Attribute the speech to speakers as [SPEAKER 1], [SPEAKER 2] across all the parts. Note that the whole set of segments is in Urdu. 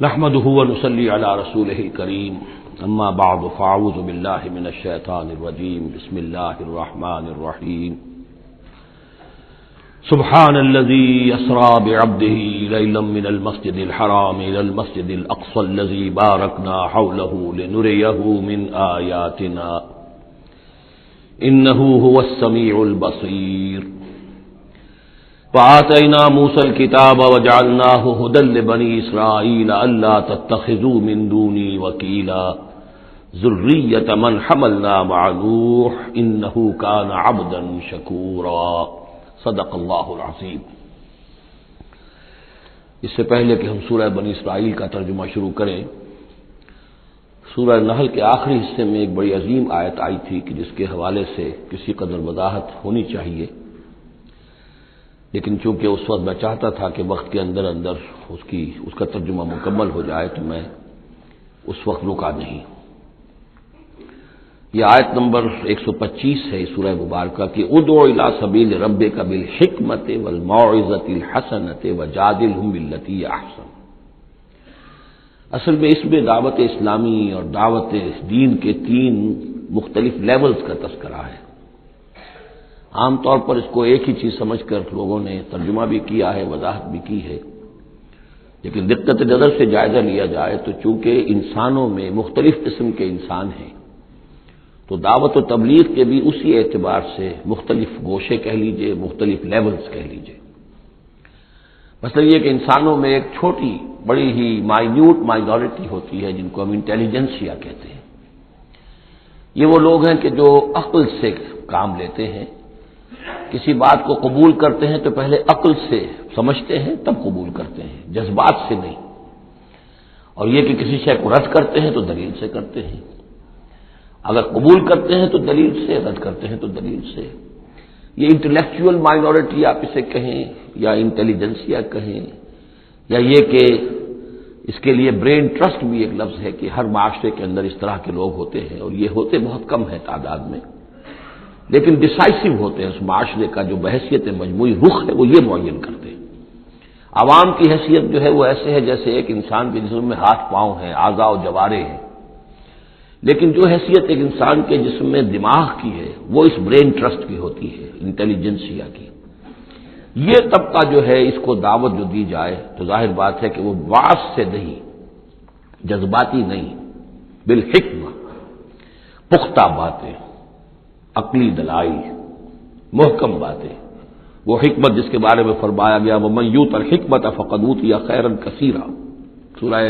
[SPEAKER 1] نحمده ونصلي على رسوله الكريم اما بعد فاعوذ بالله من الشيطان الرجيم بسم الله الرحمن الرحيم سبحان الذي أسرى بعبده ليلا من المسجد الحرام إلى المسجد الأقصى الذي باركنا حوله لنريه من آياتنا إنه هو السميع البصير وآتينا موسى الكتاب وجعلناه هدى لبني إسرائيل ألا تتخذوا من دوني وكيلا ذرية من حملنا مع نوح إنه كان عبدا شكورا صدق اللہ العظیم۔ اس سے پہلے کہ ہم سورہ بنی اسرائیل کا ترجمہ شروع کریں، سورہ نحل کے آخری حصے میں ایک بڑی عظیم آیت آئی تھی کہ جس کے حوالے سے کسی قدر وضاحت ہونی چاہیے، لیکن چونکہ اس وقت میں چاہتا تھا کہ وقت کے اندر اندر اس کا ترجمہ مکمل ہو جائے تو میں اس وقت رکا نہیں۔ یہ آیت نمبر 125 ہے سورہ مبارکہ کی ادعو الی سبیل ربک بالحکمۃ والموعظۃ الحسنۃ وجادلھم باللتی ہی احسن۔ اصل میں اس میں دعوت اسلامی اور دعوت دین کے تین مختلف لیولز کا تذکرہ ہے۔ عام طور پر اس کو ایک ہی چیز سمجھ کر لوگوں نے ترجمہ بھی کیا ہے، وضاحت بھی کی ہے، لیکن دقت نظر سے جائزہ لیا جائے تو چونکہ انسانوں میں مختلف قسم کے انسان ہیں تو دعوت و تبلیغ کے بھی اسی اعتبار سے مختلف گوشے کہہ لیجئے، مختلف لیولز کہہ لیجئے۔ مثلا یہ کہ انسانوں میں ایک چھوٹی بڑی ہی مائنیوٹ مائنورٹی ہوتی ہے جن کو ہم انٹیلیجنسیا کہتے ہیں۔ یہ وہ لوگ ہیں کہ جو عقل سے کام لیتے ہیں، کسی بات کو قبول کرتے ہیں تو پہلے عقل سے سمجھتے ہیں تب قبول کرتے ہیں، جذبات سے نہیں۔ اور یہ کہ کسی شے کو رد کرتے ہیں تو دلیل سے کرتے ہیں، اگر قبول کرتے ہیں تو دلیل سے، رد کرتے ہیں تو دلیل سے۔ یہ انٹلیکچوئل مائنورٹی آپ اسے کہیں یا انٹیلیجنسیا کہیں، یا یہ کہ اس کے لیے برین ٹرسٹ بھی ایک لفظ ہے کہ ہر معاشرے کے اندر اس طرح کے لوگ ہوتے ہیں، اور یہ ہوتے بہت کم ہیں تعداد میں، لیکن ڈیسائسو ہوتے ہیں۔ اس معاشرے کا جو بحیثیت مجموعی رخ ہے وہ یہ معین کرتے ہیں۔ عوام کی حیثیت جو ہے وہ ایسے ہے جیسے ایک انسان کے جسم میں ہاتھ پاؤں ہیں، اعضاء و جوارے ہیں، لیکن جو حیثیت ایک انسان کے جسم میں دماغ کی ہے وہ اس برین ٹرسٹ کی ہوتی ہے، انٹیلیجنسیا کی۔ یہ طبقہ جو ہے اس کو دعوت جو دی جائے تو ظاہر بات ہے کہ وہ واس سے نہیں، جذباتی نہیں، بالحکمہ، پختہ باتیں، عقلی دلائل، محکم باتیں، وہ حکمت جس کے بارے میں فرمایا گیا وَمَن یُؤْتَ الْحِکْمَةَ فَقَدْ أُوتِیَ خَیْرًا کَثِیرًا، سورہ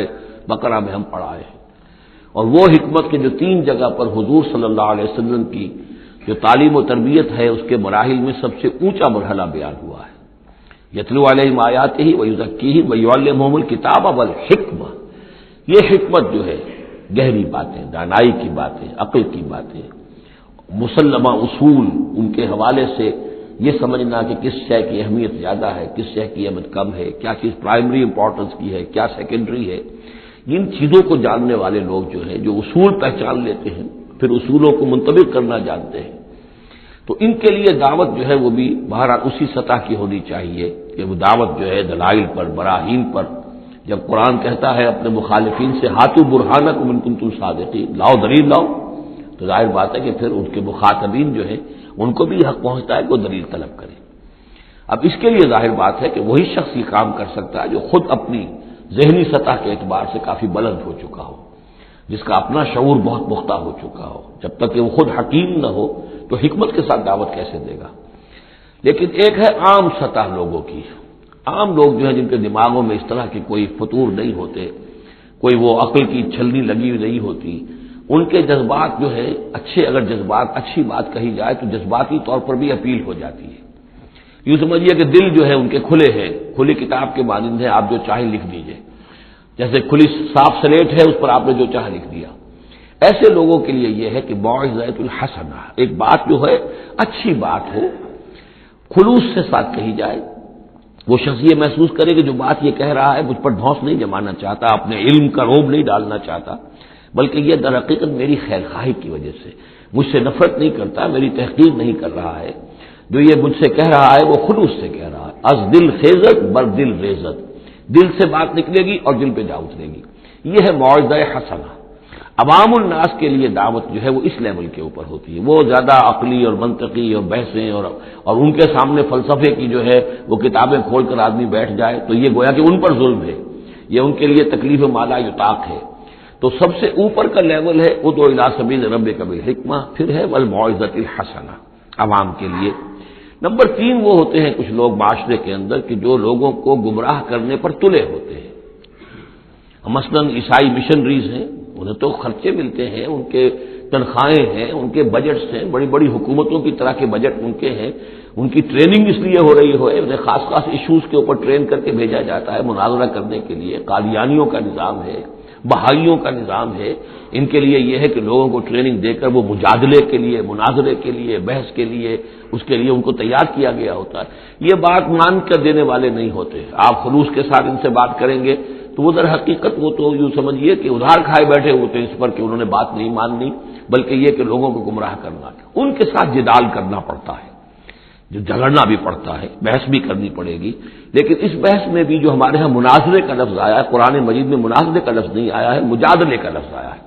[SPEAKER 1] بقرہ میں ہم پڑھائے ہیں۔ اور وہ حکمت کے جو تین جگہ پر حضور صلی اللہ علیہ وسلم کی جو تعلیم و تربیت ہے اس کے مراحل میں سب سے اونچا مرحلہ بیان ہوا ہے، یتلو علیہم آیاتہ ویزکیہم ویعلمہم الکتاب والحکمہ۔ یہ حکمت جو ہے گہری باتیں، دانائی کی باتیں، عقل کی باتیں، مسلمہ اصول، ان کے حوالے سے یہ سمجھنا کہ کس شے کی اہمیت زیادہ ہے، کس شے کی اہمیت کم ہے، کیا چیز پرائمری امپورٹنس کی ہے، کیا سیکنڈری ہے، ان چیزوں کو جاننے والے لوگ جو ہیں، جو اصول پہچان لیتے ہیں، پھر اصولوں کو منطبق کرنا جانتے ہیں، تو ان کے لیے دعوت جو ہے وہ بھی بہرحال اسی سطح کی ہونی چاہیے کہ وہ دعوت جو ہے دلائل پر، براہین پر۔ جب قرآن کہتا ہے اپنے مخالفین سے ہاتھو برہانکم ان کنتم صادقین، لاؤ دلیل لاؤ، تو ظاہر بات ہے کہ پھر ان کے مخاطبین جو ہیں ان کو بھی حق پہنچتا ہے کہ وہ دلیل طلب کریں۔ اب اس کے لیے ظاہر بات ہے کہ وہی شخص یہ کام کر سکتا ہے جو خود اپنی ذہنی سطح کے اعتبار سے کافی بلند ہو چکا ہو، جس کا اپنا شعور بہت پختہ ہو چکا ہو۔ جب تک کہ وہ خود حکیم نہ ہو تو حکمت کے ساتھ دعوت کیسے دے گا؟ لیکن ایک ہے عام سطح لوگوں کی، عام لوگ جو ہیں جن کے دماغوں میں اس طرح کے کوئی فطور نہیں ہوتے، کوئی وہ عقل کی چھلنی لگی ہوئی نہیں ہوتی، ان کے جذبات جو ہے اچھے، اگر جذبات اچھی بات کہی جائے تو جذباتی طور پر بھی اپیل ہو جاتی ہے۔ یوں سمجھیے کہ دل جو ہے ان کے کھلے ہیں، کھلی کتاب کے مانند ہے، آپ جو چاہیں لکھ دیجئے، جیسے کھلی صاف سلیٹ ہے اس پر آپ نے جو چاہا لکھ دیا۔ ایسے لوگوں کے لیے یہ ہے کہ موعظۃ الحسنہ، ایک بات جو ہے اچھی بات ہو، خلوص سے ساتھ کہی جائے، وہ شخص یہ محسوس کرے کہ جو بات یہ کہہ رہا ہے مجھ پر دھوس نہیں جمانا چاہتا، اپنے علم کا روب نہیں ڈالنا چاہتا، بلکہ یہ در حقیقت میری خیر خواہی کی وجہ سے مجھ سے نفرت نہیں کرتا، میری تحقیر نہیں کر رہا ہے، جو یہ مجھ سے کہہ رہا ہے وہ خلوص سے کہہ رہا ہے۔ از دل خیزت بر دل ریزت، دل سے بات نکلے گی اور دل پہ جا اترے گی. یہ ہے موعظہ حسنہ. عوام الناس کے لیے دعوت جو ہے وہ اس لیول کے اوپر ہوتی ہے. وہ زیادہ عقلی اور منطقی اور بحثیں اور ان کے سامنے فلسفے کی جو ہے وہ کتابیں کھول کر آدمی بیٹھ جائے تو یہ گویا کہ ان پر ظلم ہے، یہ ان کے لیے تکلیف مالا یطاق ہے. تو سب سے اوپر کا لیول ہے ادعو الی سبیل ربک بالحکمہ، پھر ہے والموعظۃ الحسنہ عوام کے لیے. نمبر 3 وہ ہوتے ہیں کچھ لوگ معاشرے کے اندر کہ جو لوگوں کو گمراہ کرنے پر تلے ہوتے ہیں. مثلاً عیسائی مشنریز ہیں، انہیں تو خرچے ملتے ہیں، ان کے تنخواہیں ہیں، ان کے بجٹس ہیں، بڑی بڑی حکومتوں کی طرح کے بجٹ ان کے ہیں. ان کی ٹریننگ اس لیے ہو رہی ہے، انہیں خاص خاص ایشوز کے اوپر ٹرین کر کے بھیجا جاتا ہے مناظرہ کرنے کے لیے. قادیانیوں کا نظام ہے، بہائیوں کا نظام ہے. ان کے لیے یہ ہے کہ لوگوں کو ٹریننگ دے کر وہ مجادلے کے لیے، مناظرے کے لیے، بحث کے لیے، اس کے لیے ان کو تیار کیا گیا ہوتا ہے. یہ بات مان کر دینے والے نہیں ہوتے. آپ خلوص کے ساتھ ان سے بات کریں گے تو وہ در حقیقت وہ تو یوں سمجھیے کہ ادھار کھائے بیٹھے ہوتے ہیں اس پر کہ انہوں نے بات نہیں ماننی، بلکہ یہ کہ لوگوں کو گمراہ کرنا. ان کے ساتھ جدال کرنا پڑتا ہے، جو جھگڑنا بھی پڑتا ہے، بحث بھی کرنی پڑے گی. لیکن اس بحث میں بھی جو ہمارے ہاں مناظرے کا لفظ آیا ہے، قرآن مجید میں مناظرے کا لفظ نہیں آیا ہے، مجادلے کا لفظ آیا ہے.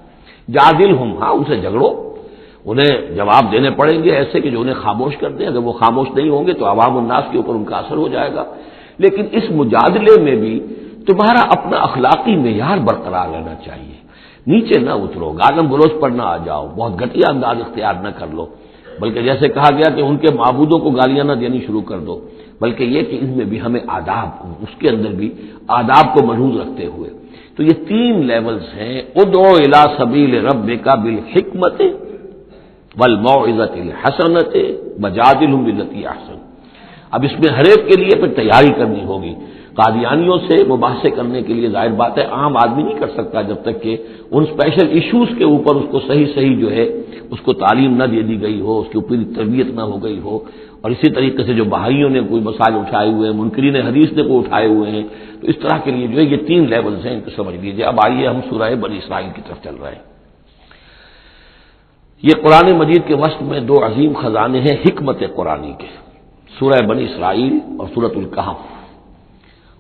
[SPEAKER 1] جادلہم، ہاں ان سے جھگڑو، انہیں جواب دینے پڑیں گے ایسے کہ جو انہیں خاموش کر دیں. اگر وہ خاموش نہیں ہوں گے تو عوام الناس کے اوپر ان کا اثر ہو جائے گا. لیکن اس مجادلے میں بھی تمہارا اپنا اخلاقی معیار برقرار رہنا چاہیے. نیچے نہ اترو، گالم گلوچ پر نہ آ جاؤ، بہت گھٹیا انداز اختیار نہ کر لو، بلکہ جیسے کہا گیا کہ ان کے معبودوں کو گالیاں نہ دینی شروع کر دو، بلکہ یہ کہ ان میں بھی ہمیں آداب، اس کے اندر بھی آداب کو ملحوظ رکھتے ہوئے. تو یہ 3 لیولز ہیں. ادعو الی سبیل ربک بالحکمۃ والموعظۃ الحسنۃ وجادلہم باللتی احسن. اب اس میں ہر ایک کے لیے پھر تیاری کرنی ہوگی. قادیانیوں سے مباحثے کرنے کے لیے ظاہر بات ہے عام آدمی نہیں کر سکتا جب تک کہ ان اسپیشل ایشوز کے اوپر اس کو صحیح جو ہے اس کو تعلیم نہ دے دی گئی ہو، اس کی اوپر تربیت نہ ہو گئی ہو. اور اسی طریقے سے جو بہائیوں نے کوئی مسائل اٹھائے ہوئے ہیں، منکرین حدیث نے کوئی اٹھائے ہوئے ہیں، تو اس طرح کے لیے جو ہے یہ 3 لیولز ہیں، ان کو سمجھ لیجیے. اب آئیے ہم سورہ بنی اسرائیل کی طرف چل رہے ہیں. یہ قرآن مجید کے وسط میں 2 عظیم خزانے ہیں حکمت قرآنی کے، سورہ بنی اسرائیل اور سورۃ الکہف.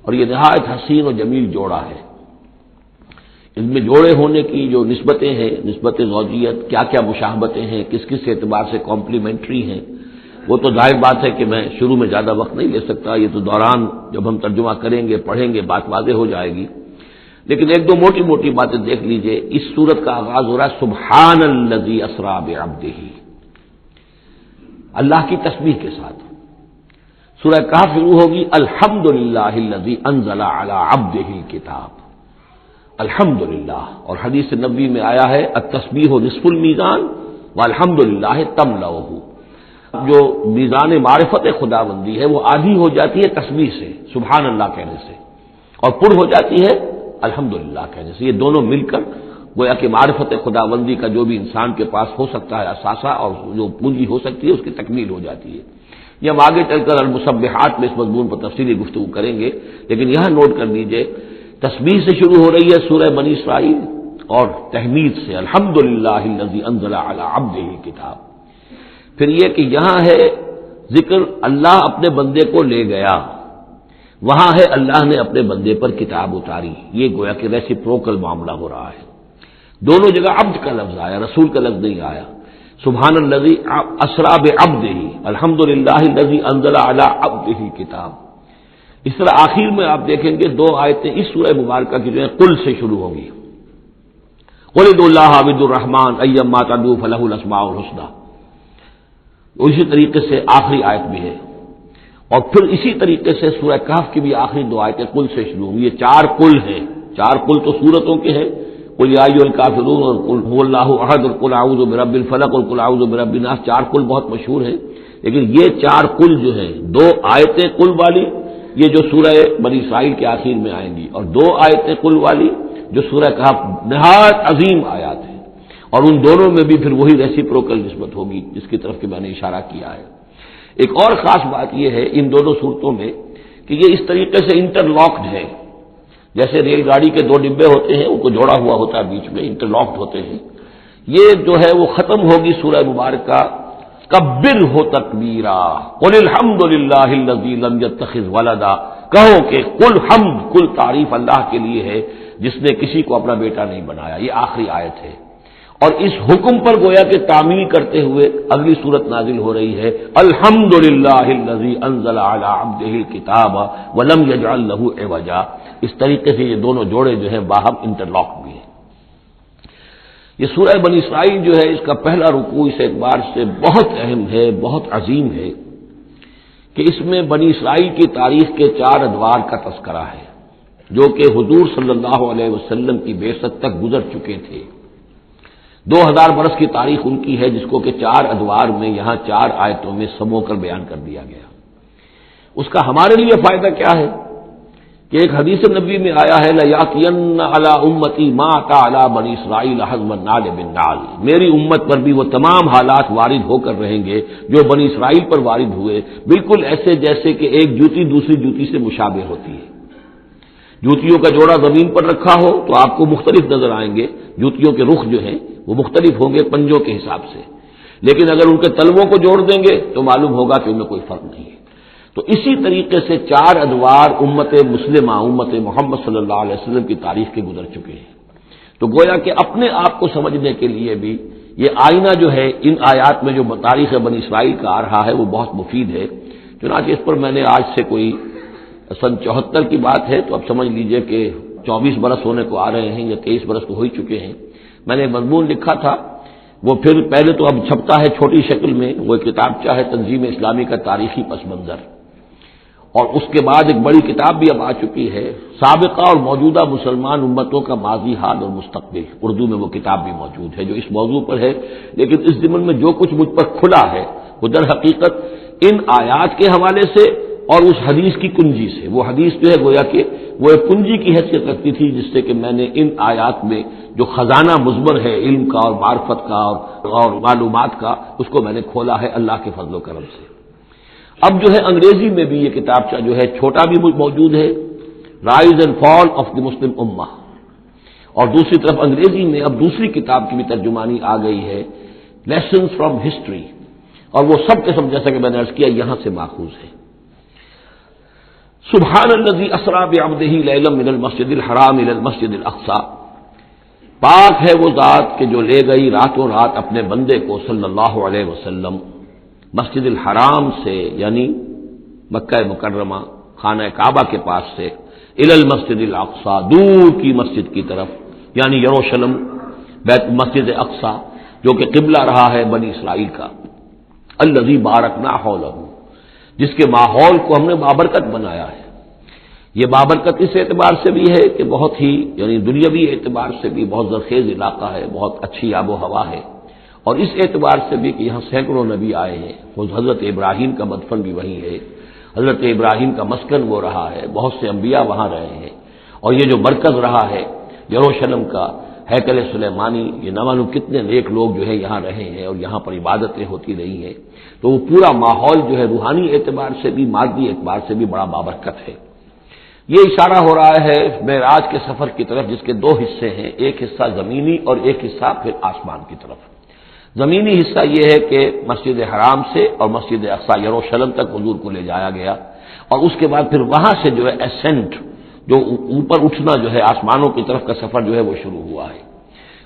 [SPEAKER 1] اور یہ نہایت حسین و جمیل جوڑا ہے. ان میں جوڑے ہونے کی جو نسبتیں ہیں، نسبت زوجیت، کیا کیا مشابہتیں ہیں، کس کس اعتبار سے کمپلیمنٹری ہیں، وہ تو ظاہر بات ہے کہ میں شروع میں زیادہ وقت نہیں لے سکتا. یہ تو دوران جب ہم ترجمہ کریں گے، پڑھیں گے، بات واضح ہو جائے گی. لیکن 1-2 موٹی موٹی باتیں دیکھ لیجئے. اس سورت کا آغاز ہو رہا ہے سبحان الذی اسری بعبدہ، اللہ کی تسبیح کے ساتھ. سورہ کہف شروع ہوگی الحمدللہ الذی انزل علی عبدہ الکتاب. الحمدللہ. اور حدیث نبوی میں آیا ہے التسبیح نصف المیزان والحمدللہ تملؤہ. جو میزان معرفت خداوندی ہے وہ آدھی ہو جاتی ہے تسبیح سے، سبحان اللہ کہنے سے، اور پر ہو جاتی ہے الحمدللہ کہنے سے. یہ دونوں مل کر گویا کہ معرفت خداوندی کا جو بھی انسان کے پاس ہو سکتا ہے اثاثہ اور جو پونجی ہو سکتی ہے اس کی تکمیل ہو جاتی ہے. یہ ہم آگے چل کر المسبحات میں اس مضمون پر تفصیلی گفتگو کریں گے. لیکن یہاں نوٹ کر لیجئے تسبیح سے شروع ہو رہی ہے سورہ بنی اسرائیل اور تحمید سے الحمدللہ الذی انزل علی عبدہ الکتاب. پھر یہ کہ یہاں ہے ذکر اللہ اپنے بندے کو لے گیا، وہاں ہے اللہ نے اپنے بندے پر کتاب اتاری. یہ گویا کہ ریسیپروکل معاملہ ہو رہا ہے. دونوں جگہ عبد کا لفظ آیا، رسول کا لفظ نہیں آیا. سبحان الذی اسری بعبدہ الحمدللہ الذی انزل علی عبدہ الکتاب. اس طرح آخر میں آپ دیکھیں گے 2 آیتیں اس سورہ مبارکہ کی جو ہے قل سے شروع ہوں گی. قل ادعوا اللہ عبد الرحمن ایما تدعوا فلہ الاسماء الحسنی. اسی طریقے سے آخری آیت بھی ہے. اور پھر اسی طریقے سے سورہ کہف کی بھی آخری 2 آیتیں قل سے شروع ہوں گی. یہ 4 قل ہیں. 4 قل تو سورتوں کے ہیں، قل یا ایھا الکافرون اور قل هو اللہ احد اور قل اعوذ برب الفلق اور قل اعوذ برب الناس. 4 قل بہت مشہور ہیں. لیکن یہ 4 قل جو ہیں، 2 آیتیں قل والی یہ جو سورہ بنی اسرائیل کے آخر میں آئیں گی، اور 2 آیتیں قل والی جو سورہ کہف نہایت عظیم آیات ہیں. اور ان دونوں میں بھی پھر وہی ریسیپروکل نسبت ہوگی جس کی طرف کہ میں نے اشارہ کیا ہے. ایک اور خاص بات یہ ہے ان دونوں صورتوں میں کہ یہ اس طریقے سے انٹرلاکڈ ہے. جیسے ریل گاڑی کے 2 ڈبے ہوتے ہیں، ان کو جوڑا ہوا ہوتا ہے بیچ میں، انٹرلاکڈ ہوتے ہیں. یہ جو ہے وہ ختم ہوگی سورہ مبارکہ کبر ہو تکبیرا قل الحمدللہ الذی لم یتخذ ولدا کہو کہ کل حمد، کل تعریف اللہ کے لیے ہے جس نے کسی کو اپنا بیٹا نہیں بنایا. یہ آخری آیت ہے. اور اس حکم پر گویا کہ تعمیل کرتے ہوئے اگلی صورت نازل ہو رہی ہے، الحمدللہ الذی انزل علی عبدہ الکتاب ولم یجعل لہ عوجا. اس طریقے سے یہ دونوں جوڑے جو ہیں باہم انٹرلاک بھی ہیں. یہ سورہ بنی اسرائیل جو ہے، اس کا پہلا رکوع اس اعتبار سے بہت اہم ہے، بہت عظیم ہے کہ اس میں بنی اسرائیل کی تاریخ کے 4 ادوار کا تذکرہ ہے جو کہ حضور صلی اللہ علیہ وسلم کی بعثت تک گزر چکے تھے. 2000 برس کی تاریخ ان کی ہے جس کو کہ 4 ادوار میں یہاں 4 آیتوں میں سمو کر بیان کر دیا گیا. اس کا ہمارے لیے فائدہ کیا ہے کہ ایک حدیث نبی میں آیا ہے لَيَأْتِيَنَّ عَلَىٰ أُمَّتِي مَا أَتَىٰ عَلَىٰ بَنِي إِسْرَائِيلَ حَزْوَ النَّعْلِ بِالنَّعْلِ. میری امت پر بھی وہ تمام حالات وارد ہو کر رہیں گے جو بنی اسرائیل پر وارد ہوئے، بالکل ایسے جیسے کہ ایک جوتی دوسری جوتی سے مشابہ ہوتی ہے. جوتیوں کا جوڑا زمین پر رکھا ہو تو آپ کو مختلف نظر آئیں گے، جوتیوں کے رخ جو ہیں وہ مختلف ہوں گے پنجوں کے حساب سے، لیکن اگر ان کے تلووں کو جوڑ دیں گے تو معلوم ہوگا کہ ان میں کوئی فرق نہیں ہے. تو اسی طریقے سے 4 ادوار امت مسلمہ، امت محمد صلی اللہ علیہ وسلم کی تاریخ کے گزر چکے ہیں. تو گویا کہ اپنے آپ کو سمجھنے کے لیے بھی یہ آئینہ جو ہے ان آیات میں جو تاریخ بنی اسرائیل کا آ رہا ہے وہ بہت مفید ہے. چنانچہ اس پر میں نے آج سے کوئی سن 74 کی بات ہے تو اب سمجھ لیجئے کہ 24 برس ہونے کو آ رہے ہیں یا 23 برس تو ہو ہی چکے ہیں. میں نے مضمون لکھا تھا، وہ پھر پہلے تو اب چھپتا ہے چھوٹی شکل میں، وہ کتابچہ ہے تنظیم اسلامی کا تاریخی پس منظر، اور اس کے بعد ایک بڑی کتاب بھی اب آ چکی ہے سابقہ اور موجودہ مسلمان امتوں کا ماضی، حال اور مستقبل. اردو میں وہ کتاب بھی موجود ہے جو اس موضوع پر ہے. لیکن اس ضمن میں جو کچھ مجھ پر کھلا ہے وہ در حقیقت ان آیات کے حوالے سے اور اس حدیث کی کنجی سے. وہ حدیث جو ہے گویا کہ وہ ایک کنجی کی حیثیت رکھتی تھی جس سے کہ میں نے ان آیات میں جو خزانہ مضمر ہے علم کا اور معرفت کا اور معلومات کا، اس کو میں نے کھولا ہے اللہ کے فضل و کرم سے. اب جو ہے انگریزی میں بھی یہ کتابچہ جو ہے چھوٹا بھی موجود ہے، rise and fall of the Muslim امہ، اور دوسری طرف انگریزی میں اب دوسری کتاب کی بھی ترجمانی آ گئی ہے، لیسنز فرام ہسٹری، اور وہ سب کے سب جیسا کہ میں نے عرض کیا یہاں سے ماخوذ ہے. سبحان الذی اسری بعبدہ لیلا من المسجد الحرام الی المسجد الاقصی. پاک ہے وہ ذات کہ جو لے گئی راتوں رات اپنے بندے کو صلی اللہ علیہ وسلم مسجد الحرام سے، یعنی مکہ مکرمہ خانہ کعبہ کے پاس سے، الی المسجد الاقصی، دور کی مسجد کی طرف، یعنی یروشلم بیت مسجد اقصی جو کہ قبلہ رہا ہے بنی اسرائیل کا. الذی بارکنا حولہ، جس کے ماحول کو ہم نے بابرکت بنایا ہے. یہ بابرکت اس اعتبار سے بھی ہے کہ بہت ہی یعنی دنیاوی اعتبار سے بھی بہت زرخیز علاقہ ہے، بہت اچھی آب و ہوا ہے، اور اس اعتبار سے بھی کہ یہاں سینکڑوں نبی آئے ہیں. حضرت ابراہیم کا مدفن بھی وہیں ہے، حضرت ابراہیم کا مسکن وہ رہا ہے، بہت سے انبیاء وہاں رہے ہیں. اور یہ جو مرکز رہا ہے یروشلم کا، ہیکل سلیمانی، یہ نہ معلوم کتنے نیک لوگ جو ہے یہاں رہے ہیں اور یہاں پر عبادتیں ہوتی رہی ہیں. تو وہ پورا ماحول جو ہے روحانی اعتبار سے بھی مادی اعتبار سے بھی بڑا بابرکت ہے. یہ اشارہ ہو رہا ہے معراج کے سفر کی طرف جس کے 2 حصے ہیں، ایک حصہ زمینی اور ایک حصہ پھر آسمان کی طرف. زمینی حصہ یہ ہے کہ مسجد حرام سے اور مسجد اقصی یروشلم تک حضور کو لے جایا گیا، اور اس کے بعد پھر وہاں سے جو ہے اسینٹ، جو اوپر اٹھنا جو ہے آسمانوں کی طرف کا سفر جو ہے وہ شروع ہوا ہے.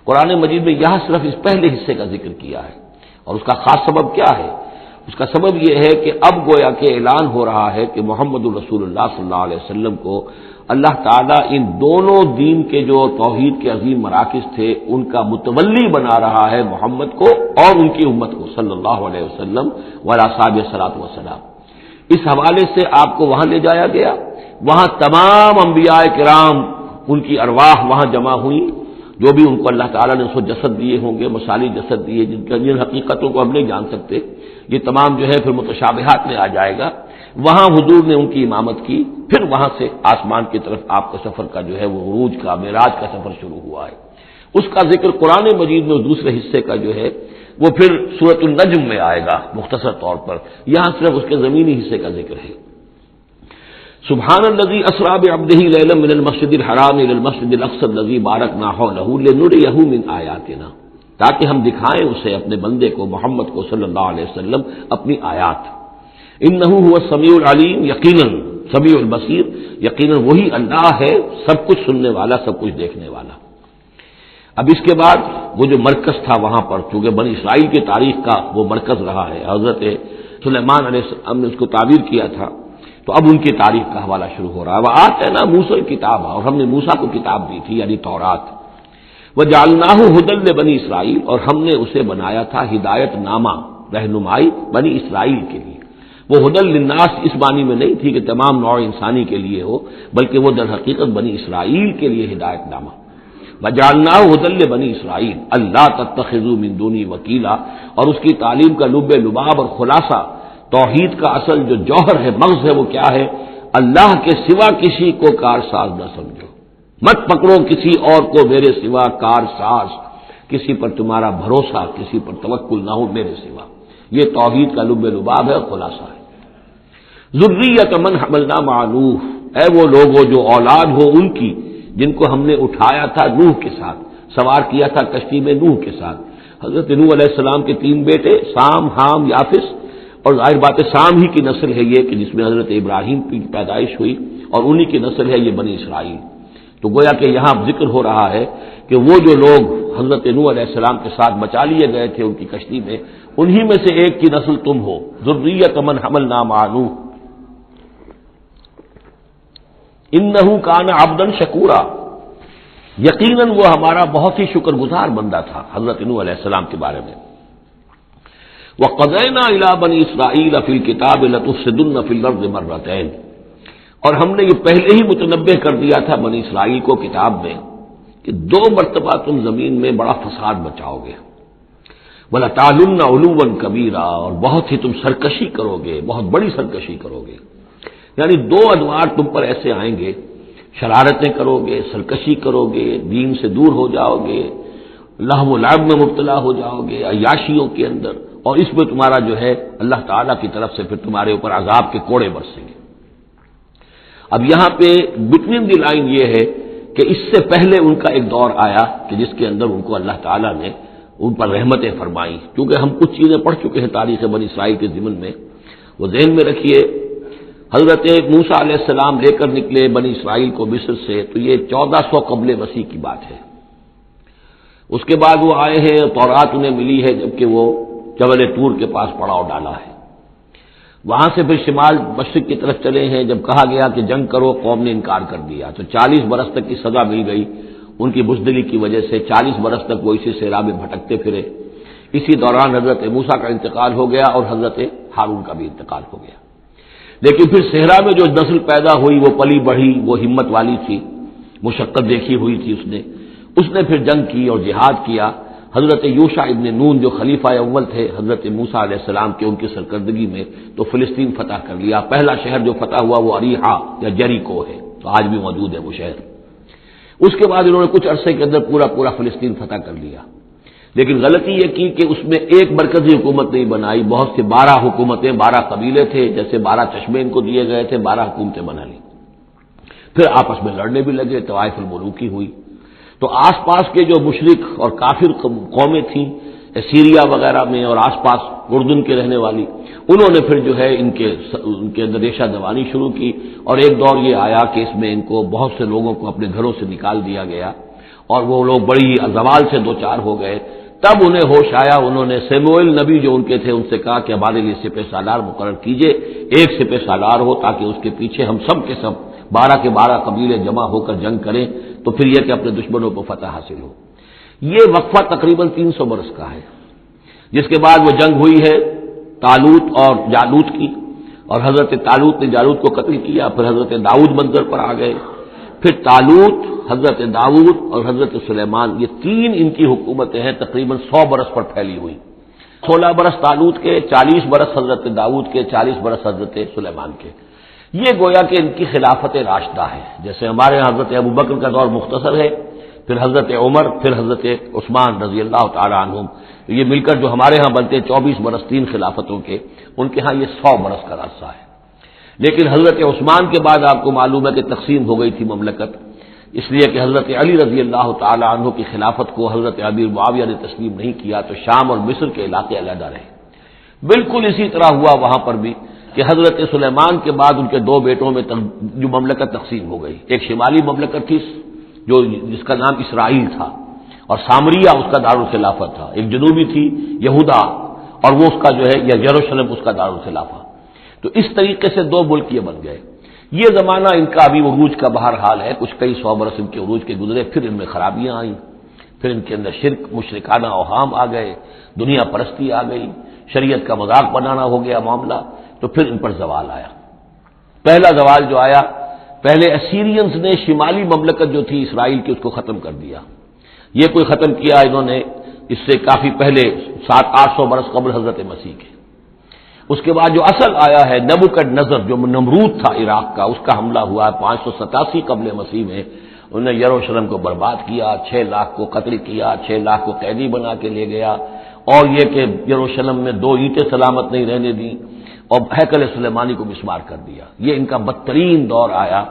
[SPEAKER 1] قرآن مجید میں یہاں صرف اس پہلے حصے کا ذکر کیا ہے، اور اس کا خاص سبب کیا ہے؟ اس کا سبب یہ ہے کہ اب گویا کہ اعلان ہو رہا ہے کہ محمد الرسول اللہ صلی اللہ علیہ وسلم کو اللہ تعالیٰ ان دونوں دین کے جو توحید کے عظیم مراکز تھے ان کا متولی بنا رہا ہے، محمد کو اور ان کی امت کو صلی اللہ علیہ وسلم وعلی صحابہ صلاۃ وسلام. اس حوالے سے آپ کو وہاں لے جایا گیا. وہاں تمام انبیاء کرام ان کی ارواح وہاں جمع ہوئی، جو بھی ان کو اللہ تعالیٰ نے اس کو جسد دیے ہوں گے، مثالی جسد دیے جن حقیقتوں کو ہم نہیں جان سکتے، یہ تمام جو ہے پھر متشابہات میں آ جائے گا. وہاں حضور نے ان کی امامت کی، پھر وہاں سے آسمان کی طرف آپ کا سفر کا جو ہے وہ عروج کا معراج کا سفر شروع ہوا ہے. اس کا ذکر قرآن مجید میں دوسرے حصے کا جو ہے وہ پھر سورۃ النجم میں آئے گا مختصر طور پر. یہاں صرف اس کے زمینی حصے کا ذکر ہے. سبحان الذی اسری بعبدہ لیلا من المسجد الحرام الی المسجد الاقصی الذی بارکنا حولہ لنریہ من آیاتنا، تاکہ ہم دکھائیں اسے اپنے بندے کو محمد کو صلی اللہ علیہ وسلم اپنی آیات. انہ هو السمیع العلیم، یقیناً سمیع البصیر، یقیناً وہی اللہ ہے سب کچھ سننے والا، سب کچھ دیکھنے والا۔ اب اس کے بعد وہ جو مرکز تھا وہاں پر، چونکہ بنی اسرائیل کی تاریخ کا وہ مرکز رہا ہے، حضرت سلیمان علیہ السلام نے اس کو تعبیر کیا تھا، تو اب ان کی تاریخ کا حوالہ شروع ہو رہا ہے۔ وہ آتے نا موسیٰ کتاب، اور ہم نے موسیٰ کو کتاب دی تھی یعنی تورات، وجعلناہ ھدی لبنی اسرائیل، اور ہم نے اسے بنایا تھا ہدایت نامہ، رہنمائی بنی اسرائیل کے لیے۔ وہ ھدی للناس اس معنی میں نہیں تھی کہ تمام نوع انسانی کے لیے ہو، بلکہ وہ در حقیقت بنی اسرائیل کے لیے ہدایت نامہ۔ وجعلناہ ھدی لبنی اسرائیل اللہ تتخذوا من دونی وکیلا، اور اس کی تعلیم کا لب لباب اور خلاصہ، توحید کا اصل جو جوہر ہے، مغز ہے، وہ کیا ہے؟ اللہ کے سوا کسی کو کارساز نہ سمجھو، مت پکڑو کسی اور کو میرے سوا کارساز، کسی پر تمہارا بھروسہ، کسی پر توکل نہ ہو میرے سوا۔ یہ توحید کا لب لباب ہے اور خلاصہ ہے۔ ذریۃ من حملنا مع نوح، اے وہ لوگوں جو اولاد ہو ان کی جن کو ہم نے اٹھایا تھا نوح کے ساتھ، سوار کیا تھا کشتی میں نوح کے ساتھ۔ حضرت نوح علیہ السلام کے 3 بیٹے، سام، حام، یافس، اور ظاہر بات ہے سام ہی کی نسل ہے یہ کہ جس میں حضرت ابراہیم کی پیدائش ہوئی، اور انہی کی نسل ہے یہ بنی اسرائیل۔ تو گویا کہ یہاں ذکر ہو رہا ہے کہ وہ جو لوگ حضرت نوح علیہ السلام کے ساتھ بچا لیے گئے تھے ان کی کشتی میں، انہی میں سے ایک کی نسل تم ہو۔ ذریۃ من حملنا مع نوح انہ کان عبدا شکورا، یقیناً وہ ہمارا بہت ہی شکر گزار بندہ تھا حضرت نوح علیہ السلام کے بارے میں۔ وَقَضَيْنَا إِلَىٰ بَنِي إِسْرَائِيلَ فِي الْكِتَابِ لَتُفْسِدُنَّ فِي الْأَرْضِ مَرَّتَيْنِ، اور ہم نے یہ پہلے ہی متنبہ کر دیا تھا بنی اسرائیل کو کتاب میں کہ 2 مرتبہ تم زمین میں بڑا فساد مچاؤ گے، وَلَتَعْلُنَّ عُلُوًّا كَبِيرًا، اور بہت ہی تم سرکشی کرو گے، بہت بڑی سرکشی کرو گے۔ یعنی 2 ادوار تم پر ایسے آئیں گے، شرارتیں کرو گے، سرکشی کرو گے، دین سے دور ہو جاؤ گے، لہو و لعب میں مبتلا ہو جاؤ گے، عیاشیوں کے اندر، اور اس میں تمہارا جو ہے اللہ تعالیٰ کی طرف سے پھر تمہارے اوپر عذاب کے کوڑے برسیں گے۔ اب یہاں پہ بٹوین دی لائن یہ ہے کہ اس سے پہلے ان کا ایک دور آیا کہ جس کے اندر ان کو اللہ تعالیٰ نے ان پر رحمتیں فرمائیں، کیونکہ ہم کچھ چیزیں پڑھ چکے ہیں تاریخ بنی اسرائیل کے ضمن میں، وہ ذہن میں رکھیے۔ حضرت موسیٰ علیہ السلام لے کر نکلے بنی اسرائیل کو مصر سے، تو یہ 1400 قبل مسیح کی بات ہے۔ اس کے بعد وہ آئے ہیں، تورات انہیں ملی ہے جبکہ وہ جبل طور کے پاس پڑاؤ ڈالا ہے۔ وہاں سے پھر شمال مشرق کی طرف چلے ہیں، جب کہا گیا کہ جنگ کرو قوم نے انکار کر دیا، تو 40 برس تک کی سزا مل گئی ان کی بزدلی کی وجہ سے، 40 برس تک وہ اسی صحرا میں بھٹکتے پھرے۔ اسی دوران حضرت موسیٰ کا انتقال ہو گیا اور حضرت ہارون کا بھی انتقال ہو گیا۔ لیکن پھر صحرا میں جو نسل پیدا ہوئی وہ پلی بڑھی، وہ ہمت والی تھی، مشقت دیکھی ہوئی تھی اس نے پھر جنگ کی اور جہاد کیا۔ حضرت یوشع ابن نون جو خلیفہ اول تھے حضرت موسیٰ علیہ السلام کے، ان کی سرکردگی میں تو فلسطین فتح کر لیا۔ پہلا شہر جو فتح ہوا وہ اریحا یا جریکو ہے، تو آج بھی موجود ہے وہ شہر۔ اس کے بعد انہوں نے کچھ عرصے کے اندر پورا فلسطین فتح کر لیا، لیکن غلطی یہ کی کہ اس میں ایک مرکزی حکومت نہیں بنائی، بہت سے 12 حکومتیں، 12 قبیلے تھے، جیسے 12 چشمے ان کو دیے گئے تھے، 12 حکومتیں بنا لی۔ پھر آپس میں لڑنے بھی لگے، طوائف الملوکی ہوئی۔ تو آس پاس کے جو مشرک اور کافر قومیں تھیں سیریا وغیرہ میں اور آس پاس اردن کے رہنے والی، انہوں نے پھر جو ہے ان کے اندر ریشہ دوانی شروع کی، اور ایک دور یہ آیا کہ اس میں ان کو بہت سے لوگوں کو اپنے گھروں سے نکال دیا گیا، اور وہ لوگ بڑی زوال سے دوچار ہو گئے۔ تب انہیں ہوش آیا، انہوں نے سیموئیل نبی جو ان کے تھے ان سے کہا کہ ہمارے لیے سپہ سالار مقرر کیجئے، ایک سپہ سالار ہو تاکہ اس کے پیچھے ہم سب کے سب 12 کے 12 قبیلے جمع ہو کر جنگ کریں، تو پھر یہ کہ اپنے دشمنوں پر فتح حاصل ہو۔ یہ وقفہ تقریباً 300 برس کا ہے، جس کے بعد وہ جنگ ہوئی ہے طالوت اور جالوت کی، اور حضرت طالوت نے جالوت کو قتل کیا۔ پھر حضرت داؤد منظر پر آ گئے، پھر طالوت، حضرت داؤد اور حضرت سلیمان، یہ 3 ان کی حکومتیں ہیں تقریباً 100 برس پر پھیلی ہوئی۔ 16 برس طالوت کے، 40 برس حضرت داؤد کے، 40 برس حضرت سلیمان کے۔ یہ گویا کہ ان کی خلافت راشدہ ہے، جیسے ہمارے یہاں حضرت ابوبکر کا دور مختصر ہے، پھر حضرت عمر، پھر حضرت عثمان رضی اللہ تعالی عنہم، یہ مل کر جو ہمارے ہاں بنتے 24 برس 3 خلافتوں کے، ان کے ہاں یہ 100 برس کا عرصہ ہے۔ لیکن حضرت عثمان کے بعد آپ کو معلوم ہے کہ تقسیم ہو گئی تھی مملکت، اس لیے کہ حضرت علی رضی اللہ تعالی عنہ کی خلافت کو حضرت امیر معاویہ نے تسلیم نہیں کیا، تو شام اور مصر کے علاقے علیحدہ رہے۔ بالکل اسی طرح ہوا وہاں پر بھی کہ حضرت سلیمان کے بعد ان کے دو بیٹوں میں جو مملکت تقسیم ہو گئی، ایک شمالی مملکت تھی جو جس کا نام اسرائیل تھا اور سامریہ اس کا دارالخلافہ تھا، ایک جنوبی تھی یہودا اور وہ اس کا جو ہے یا یروشلم اس کا دارالخلافہ. تو اس طریقے سے دو ملک یہ بن گئے. یہ زمانہ ان کا ابھی عروج کا بہرحال ہے، کچھ کئی سو برس ان کے عروج کے گزرے، پھر ان میں خرابیاں آئیں، پھر ان کے اندر شرک مشرکانہ اوہام آ گئے، دنیا پرستی آ گئی، شریعت کا مذاق بنانا ہو گیا معاملہ. تو پھر ان پر زوال آیا. پہلا زوال جو آیا، پہلے اسیرینز نے شمالی مملکت جو تھی اسرائیل کی اس کو ختم کر دیا. یہ کوئی ختم کیا انہوں نے اس سے کافی پہلے 700-800 برس قبل حضرت مسیح کے. اس کے بعد جو اصل آیا ہے نبوکڈنضر جو نمرود تھا عراق کا، اس کا حملہ ہوا 587 قبل مسیح میں. انہوں نے یروشلم کو برباد کیا، 6 لاکھ کو قتل کیا، 6 لاکھ کو قیدی بنا کے لے گیا، اور یہ کہ یروشلم میں 2 اینٹیں سلامت نہیں رہنے دیں اور ہیکل سلیمانی کو مسمار کر دیا. یہ ان کا بدترین دور آیا.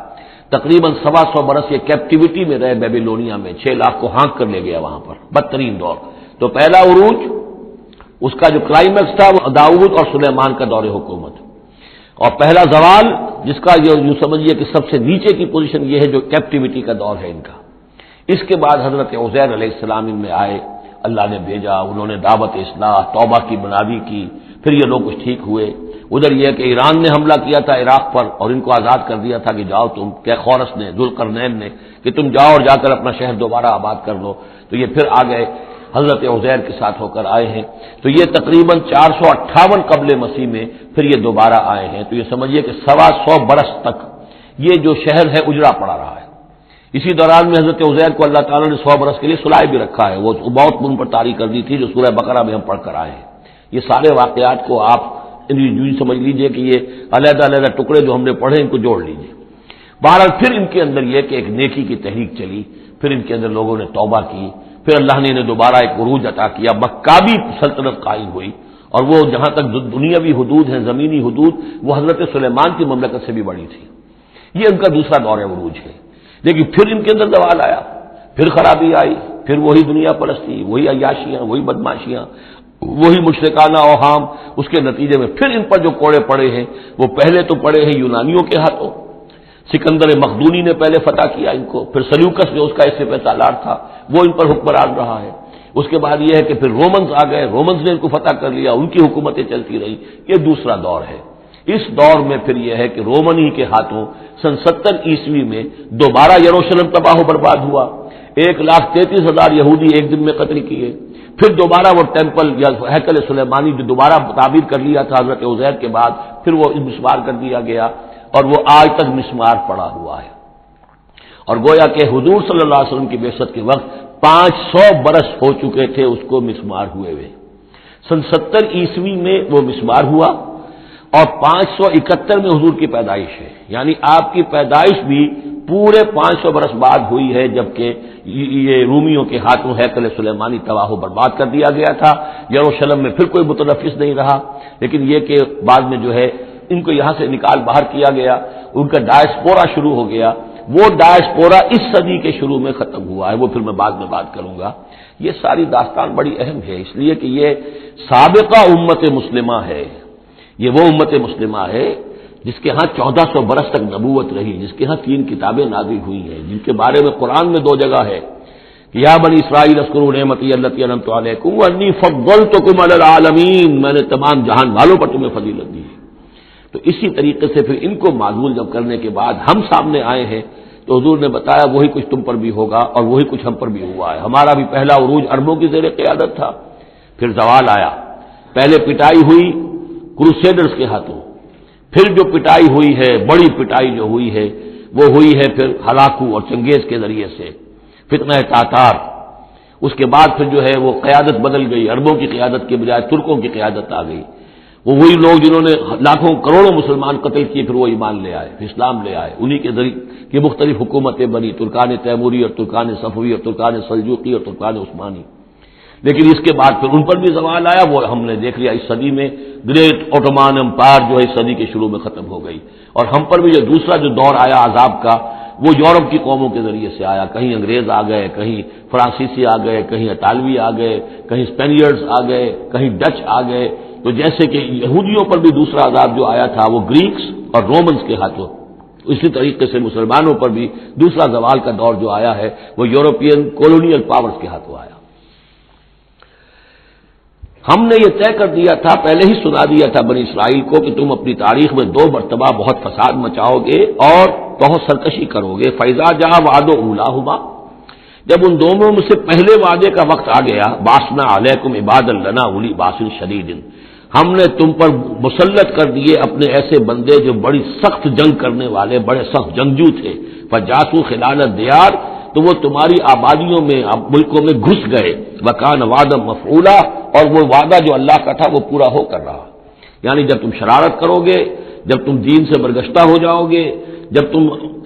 [SPEAKER 1] تقریباً 125 برس یہ کیپٹیوٹی میں رہے بیبیلونیا میں، 6 لاکھ کو ہانک کر لے گیا وہاں پر. بدترین دور. تو پہلا عروج اس کا جو کلائمیکس تھا وہ داؤد اور سلیمان کا دور حکومت، اور پہلا زوال جس کا یوں سمجھیے کہ سب سے نیچے کی پوزیشن یہ ہے جو کیپٹیوٹی کا دور ہے ان کا. اس کے بعد حضرت عزیر علیہ السلام ان میں آئے، اللہ نے بھیجا، انہوں نے دعوت اصلاح توبہ کی بنیادی کی، پھر یہ لوگ کچھ ٹھیک ہوئے. ادھر یہ کہ ایران نے حملہ کیا تھا عراق پر اور ان کو آزاد کر دیا تھا کہ جاؤ تم، کہ خورس نے ذوالقرنین نے کہ تم جاؤ اور جا کر اپنا شہر دوبارہ آباد کر لو. تو یہ پھر آ گئے، حضرت عزیر کے ساتھ ہو کر آئے ہیں. تو یہ تقریباً 458 قبل مسیح میں پھر یہ دوبارہ آئے ہیں. تو یہ سمجھیے کہ 125 برس تک یہ جو شہر ہے اجڑا پڑا رہا ہے. اسی دوران میں حضرت عزیر کو اللہ تعالیٰ نے 100 برس کے لیے سلائے بھی رکھا ہے، وہ بہت ان پر طاری کر دی تھی جو سورہ بقرہ میں ہم پڑھ کر آئے ہیں. یہ سارے واقعات کو آپ یوں سمجھ لیجئے کہ یہ علیحدہ علیحدہ ٹکڑے جو ہم نے پڑھے ان کو جوڑ لیجئے. بہرحال پھر ان کے اندر یہ کہ ایک نیکی کی تحریک چلی، پھر ان کے اندر لوگوں نے توبہ کی، پھر اللہ نے انہیں دوبارہ ایک عروج عطا کیا، مکابی سلطنت قائم ہوئی. اور وہ جہاں تک دنیاوی حدود ہیں، زمینی حدود، وہ حضرت سلیمان کی مملکت سے بھی بڑی تھی. یہ ان کا دوسرا دور عروج ہے. لیکن پھر ان کے اندر زوال آیا، پھر خرابی آئی، پھر وہی دنیا پرستی، وہی عیاشیاں، وہی بدماشیاں، وہی مشرکانہ اوہام. اس کے نتیجے میں پھر ان پر جو کوڑے پڑے ہیں وہ پہلے تو پڑے ہیں یونانیوں کے ہاتھوں. سکندر مقدونی نے پہلے فتح کیا ان کو، پھر سلیوکس جو اس کا اس سے پہ سالار تھا وہ ان پر حکمران رہا ہے. اس کے بعد یہ ہے کہ پھر رومنز آ گئے، رومنز نے ان کو فتح کر لیا، ان کی حکومتیں چلتی رہی. یہ دوسرا دور ہے. اس دور میں پھر یہ ہے کہ رومنی کے ہاتھوں سن 70 عیسوی میں دوبارہ یروشلم تباہ و برباد ہوا. 1,33,000 یہودی ایک دن میں قتل کیے. پھر دوبارہ وہ ٹیمپل یا ہیکل سلیمانی جو دوبارہ تعمیر کر لیا تھا حضرت عزیر کے بعد، پھر وہ مسمار کر دیا گیا اور وہ آج تک مسمار پڑا ہوا ہے. اور گویا کہ حضور صلی اللہ علیہ وسلم کی بعثت کے وقت 500 برس ہو چکے تھے اس کو مسمار ہوئے ہوئے. سن 70 عیسوی میں وہ مسمار ہوا اور 571 میں حضور کی پیدائش ہے. یعنی آپ کی پیدائش بھی پورے 500 برس بعد ہوئی ہے، جبکہ یہ رومیوں کے ہاتھوں ہیکل سلیمانی تباہ و برباد کر دیا گیا تھا. یروشلم میں پھر کوئی متنفس نہیں رہا. لیکن یہ کہ بعد میں جو ہے ان کو یہاں سے نکال باہر کیا گیا، ان کا ڈائسپورا شروع ہو گیا. وہ ڈائسپورا اس صدی کے شروع میں ختم ہوا ہے، وہ پھر میں بعد میں بات کروں گا. یہ ساری داستان بڑی اہم ہے، اس لیے کہ یہ سابقہ امت مسلمہ ہے. یہ وہ امت مسلمہ ہے جس کے ہاں 1400 برس تک نبوت رہی، جس کے ہاں 3 کتابیں نازل ہوئی ہیں، جن کے بارے میں قرآن میں 2 جگہ ہے کہ یا بنی اسرائیل اذکروا نعمتی التی انعمت علیکم وانی فضلتکم علی العالمین، میں نے تمام جہان والوں پر تمہیں فضیلت دی. تو اسی طریقے سے پھر ان کو معزول جب کرنے کے بعد ہم سامنے آئے ہیں تو حضور نے بتایا وہی کچھ تم پر بھی ہوگا اور وہی کچھ ہم پر بھی ہوا ہے. ہمارا بھی پہلا عروج عربوں کی زیر قیادت تھا، پھر زوال آیا. پہلے پٹائی ہوئی کروسیڈرز کے ہاتھوں، پھر جو پٹائی ہوئی ہے، بڑی پٹائی جو ہوئی ہے وہ ہوئی ہے پھر ہلاکو اور چنگیز کے ذریعے سے، فتنہ تاتار. اس کے بعد پھر جو ہے وہ قیادت بدل گئی، عربوں کی قیادت کے بجائے ترکوں کی قیادت آ گئی. وہ وہی لوگ جنہوں نے لاکھوں کروڑوں مسلمان قتل کیے پھر وہ ایمان لے آئے، اسلام لے آئے. انہی کے ذریعے کی مختلف حکومتیں بنی، ترکان تیموری اور ترکان صفوی اور ترکان سلجوقی اور ترکان عثمانی. لیکن اس کے بعد پھر ان پر بھی زوال آیا. وہ ہم نے دیکھ لیا اس صدی میں گریٹ اوٹومان امپائر جو ہے اس صدی کے شروع میں ختم ہو گئی. اور ہم پر بھی جو دوسرا جو دور آیا عذاب کا وہ یورپ کی قوموں کے ذریعے سے آیا. کہیں انگریز آ گئے، کہیں فرانسیسی آ گئے، کہیں اطالوی آ گئے، کہیں اسپینیئرز آ گئے، کہیں ڈچ آ گئے، تو جیسے کہ یہودیوں پر بھی دوسرا عذاب جو آیا تھا وہ گریکس اور رومنز کے ہاتھوں، اسی طریقے سے مسلمانوں پر بھی دوسرا زوال کا دور جو آیا ہے وہ یورپین کولونیل پاورز کے ہاتھوں آیا۔ ہم نے یہ طے کر دیا تھا، پہلے ہی سنا دیا تھا بنی اسرائیل کو کہ تم اپنی تاریخ میں 2 مرتبہ بہت فساد مچاؤ گے اور بہت سرکشی کرو گے۔ فَإِذَا جَاءَ وَعْدُ أُولَاهُمَا، جب ان دونوں میں سے پہلے وعدے کا وقت آ گیا، بَعَثْنَا عَلَيْكُمْ عِبَادًا لَنَا أُولِي بَأْسٍ شَدِيدٍ، ہم نے تم پر مسلط کر دیے اپنے ایسے بندے جو بڑی سخت جنگ کرنے والے، بڑے سخت جنگجو تھے۔ فَجَاسُوا خِلَالَ الدِّيَارِ، تو وہ تمہاری آبادیوں میں، ملکوں میں گھس گئے۔ وَكَانَ وَعْدًا مَفْعُولًا، اور وہ وعدہ جو اللہ کا تھا وہ پورا ہو کر رہا۔ یعنی جب تم شرارت کرو گے، جب تم دین سے برگشتہ ہو جاؤ گے، جب تم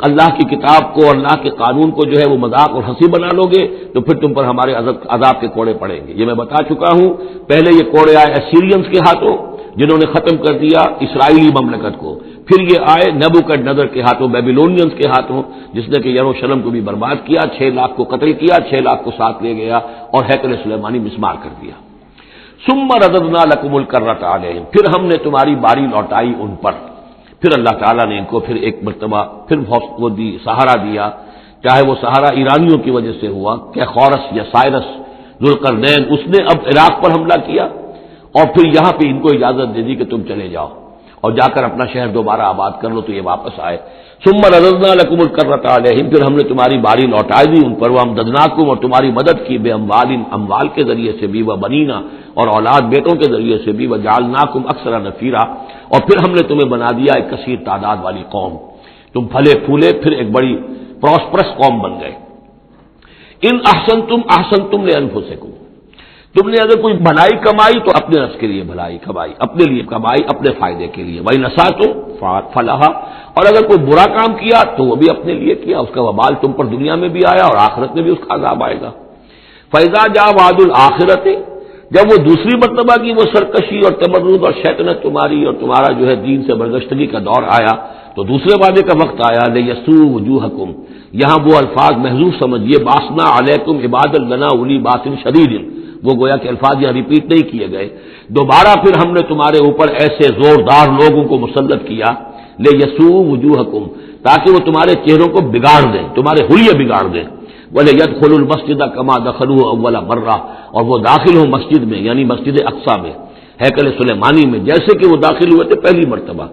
[SPEAKER 1] اللہ کی کتاب کو، اللہ کے قانون کو جو ہے وہ مذاق اور ہنسی بنا لو گے، تو پھر تم پر ہمارے عذاب کے کوڑے پڑیں گے۔ یہ میں بتا چکا ہوں، پہلے یہ کوڑے آئے اسیرینز کے ہاتھوں جنہوں نے ختم کر دیا اسرائیلی مملکت کو، پھر یہ آئے نبوکڈنیزر کے ہاتھوں، بیبیلونینز کے ہاتھوں، جس نے کہ یروشلم کو بھی برباد کیا، 6 لاکھ کو قتل کیا، 6 لاکھ کو ساتھ لے گیا اور ہیکل سلیمانی مسمار کر دیا۔ ثم رددنا لکم الکرۃ علیہم، پھر ہم نے تمہاری باری لوٹائی ان پر۔ پھر اللہ تعالیٰ نے ان کو پھر ایک مرتبہ پھر وہ دی، سہارا دیا، چاہے وہ سہارا ایرانیوں کی وجہ سے ہوا کہ خورس یا سائرس ذوالقرنین، اس نے اب عراق پر حملہ کیا اور پھر یہاں پہ ان کو اجازت دے دی کہ تم چلے جاؤ اور جا کر اپنا شہر دوبارہ آباد کر لو، تو یہ واپس آئے۔ ثم رددنا لکم الکرۃ علیہم، پھر ہم نے تمہاری باری لوٹا دی ان پر، وامددناکم، اور تمہاری مدد کی، بے اموال کے ذریعے سے بھی، وبنینا، اور اولاد بیٹوں کے ذریعے سے بھی، وجعلناکم اکثر نفیرا، اور پھر ہم نے تمہیں بنا دیا ایک کثیر تعداد والی قوم، تم پھلے پھولے پھر ایک بڑی پراسپرس قوم بن گئے۔ ان احسنتم احسنتم لانفسکم، تم نے اگر کوئی بھلائی کمائی تو اپنے نفس کے لیے بھلائی کمائی، اپنے لیے کمائی، اپنے فائدے کے لیے۔ وَإِنْ أَسَأْتُمْ فَلَهَا، اور اگر کوئی برا کام کیا تو وہ بھی اپنے لیے کیا، اس کا وبال تم پر دنیا میں بھی آیا اور آخرت میں بھی اس کا عذاب آئے گا۔ فَإِذَا جَاءَ وَعْدُ الْآخِرَةِ، جب وہ دوسری مرتبہ کی وہ سرکشی اور تمرد اور شیطنت تمہاری اور تمہارا جو ہے دین سے برگشتگی کا دور آیا، تو دوسرے وعدے کا وقت آیا، لِيَسُوءُ وُجُوهَكُمْ، یہاں وہ الفاظ محذوف سمجھیے، بَعَثْنَا عَلَيْكُمْ عِبَادًا لَنَا أُولِي بَأْسٍ شَدِيدٍ، وہ گویا کہ الفاظ یہاں ریپیٹ نہیں کیے گئے۔ دوبارہ پھر ہم نے تمہارے اوپر ایسے زوردار لوگوں کو مسلط کیا، لِيَسُوءُ وُجُوهَكُمْ، تاکہ وہ تمہارے چہروں کو بگاڑ دیں، تمہارے حلیے بگاڑ دیں۔ وَلِيَدْخُلُوا الْمَسْجِدَ كَمَا دَخَلُوهُ أَوَّلَ مَرَّةٍ، اور وہ داخل ہوں مسجد میں، یعنی مسجد اقصی میں، ہیکل سلیمانی میں، جیسے کہ وہ داخل ہوئے تھے پہلی مرتبہ۔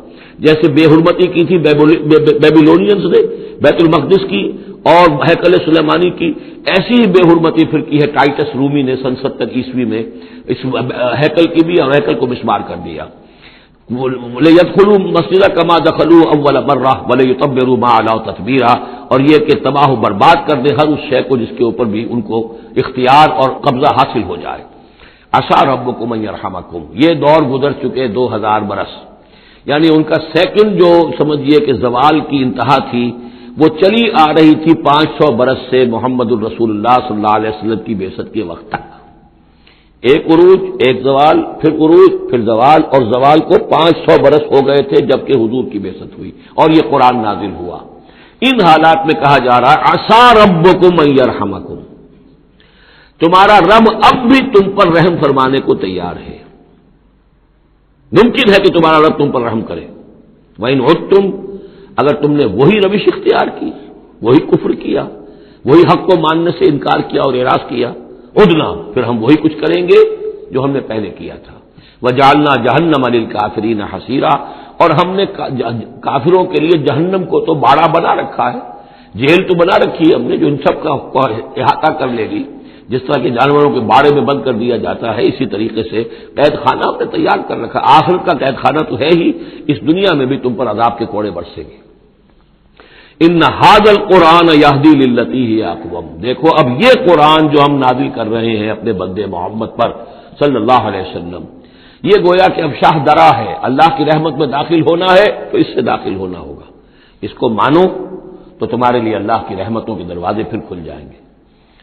[SPEAKER 1] جیسے بے حرمتی کی تھی بیبیلونینز نے بیت المقدس کی اور ہیکل سلیمانی کی، ایسی ہی بے حرمتی پھر کی ہے ٹائٹس رومی نے سن 70 عیسوی میں اس ہیکل کی بھی، اور ہیکل کو مسمار کر دیا۔ لِيَدْخُلُوا الْمَسْجِدَ كَمَا دَخَلُوهُ أَوَّلَ مَرَّةٍ وَلِيُتَبِّرُوا مَا عَلَوْا تَتْبِيرًا، اور یہ کہ تباہ و برباد کر دیں ہر اس شے کو جس کے اوپر بھی ان کو اختیار اور قبضہ حاصل ہو جائے۔ عَسَىٰ رَبُّكُمْ أَن يَرْحَمَكُمْ، یہ دور گزر چکے 2000 برس، یعنی ان کا سیکنڈ جو سمجھیے کہ زوال کی انتہا تھی وہ چلی آ رہی تھی 500 برس سے محمد الرسول اللہ صلی اللہ علیہ وسلم کی بعثت کے وقت تک۔ ایک عروج، ایک زوال، پھر عروج، پھر زوال، اور زوال کو 500 برس ہو گئے تھے جبکہ حضور کی بعثت ہوئی اور یہ قرآن نازل ہوا۔ ان حالات میں کہا جا رہا ہے عسیٰ ربکم ان یرحمکم، تمہارا رب اب بھی تم پر رحم فرمانے کو تیار ہے، ممکن ہے کہ تمہارا رب تم پر رحم کرے۔ وَإِنْ عُدْتُمْ، اگر تم نے وہی روش اختیار کی، وہی کفر کیا، وہی حق کو ماننے سے انکار کیا اور اعراض کیا، عدنا، پھر ہم وہی کچھ کریں گے جو ہم نے پہلے کیا تھا۔ وَجَعَلْنَا جَهَنَّمَ لِلْكَافِرِينَ حَصِيرًا، اور ہم نے کافروں کے لیے جہنم کو تو باڑا بنا رکھا ہے، جیل تو بنا رکھی ہے ہم نے جو ان سب کا احاطہ کر لے گی۔ جس طرح کہ جانوروں کے باڑے میں بند کر دیا جاتا ہے، اسی طریقے سے قید خانہ ہم نے تیار کر رکھا، آخرت کا قید خانہ تو ہے ہی، اس دنیا میں بھی تم پر عذاب کے کوڑے برسیں گے۔ ان ھذا القرآن یہدی للتی ہی اقوم، دیکھو اب یہ قرآن جو ہم نازل کر رہے ہیں اپنے بندے محمد پر صلی اللہ علیہ وسلم، یہ گویا کہ اب شاہ درا ہے، اللہ کی رحمت میں داخل ہونا ہے تو اس سے داخل ہونا ہوگا، اس کو مانو تو تمہارے لیے اللہ کی رحمتوں کے دروازے پھر کھل جائیں گے۔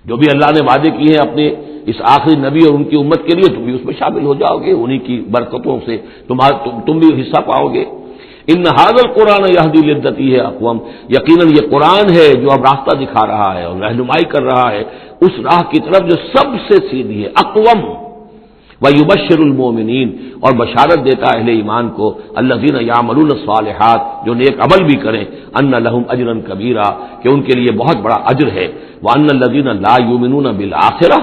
[SPEAKER 1] جو بھی اللہ نے وعدے کیے ہیں اپنے اس آخری نبی اور ان کی امت کے لیے، تم بھی اس میں شامل ہو جاؤ گے، انہی کی برکتوں سے تم بھی حصہ پاؤ گے۔ ان ھذا القرآن یہدی للتی ہے اقوم، یقیناً یہ قرآن ہے جو اب راستہ دکھا رہا ہے اور رہنمائی کر رہا ہے اس راہ کی طرف جو سب سے سیدھی ہے، اقوم، وَيُبَشِّرُ الْمُؤْمِنِينَ، اور بشارت دیتا اہل ایمان کو، الذین یعملون الصالحات، جو نیک عمل بھی کریں، ان لہم اجرا کبیرا، کہ ان کے لیے بہت بڑا اجر ہے، وان الذین لا یؤمنون بالآخرہ۔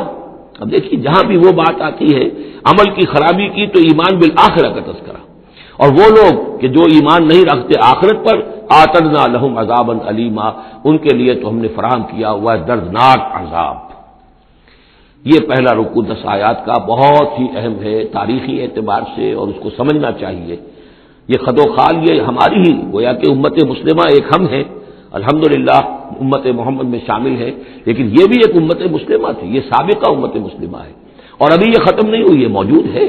[SPEAKER 1] اب دیکھیے جہاں بھی وہ بات آتی ہے عمل کی خرابی کی تو ایمان بالآخرہ کا تذکرہ، اور وہ لوگ کہ جو ایمان نہیں رکھتے آخرت پر، اعتدنا لہم عذابا الیما، ان کے لیے تو ہم نے فراہم کیا ہوا ہے دردناک عذاب۔ یہ پہلا رکوع 10 آیات کا بہت ہی اہم ہے تاریخی اعتبار سے، اور اس کو سمجھنا چاہیے۔ یہ خد و خال یہ ہماری ہی گویا کہ امت مسلمہ ایک ہم ہیں، الحمدللہ امت محمد میں شامل ہے، لیکن یہ بھی ایک امت مسلمہ تھی، یہ سابقہ امت مسلمہ ہے، اور ابھی یہ ختم نہیں ہوئی، یہ موجود ہے۔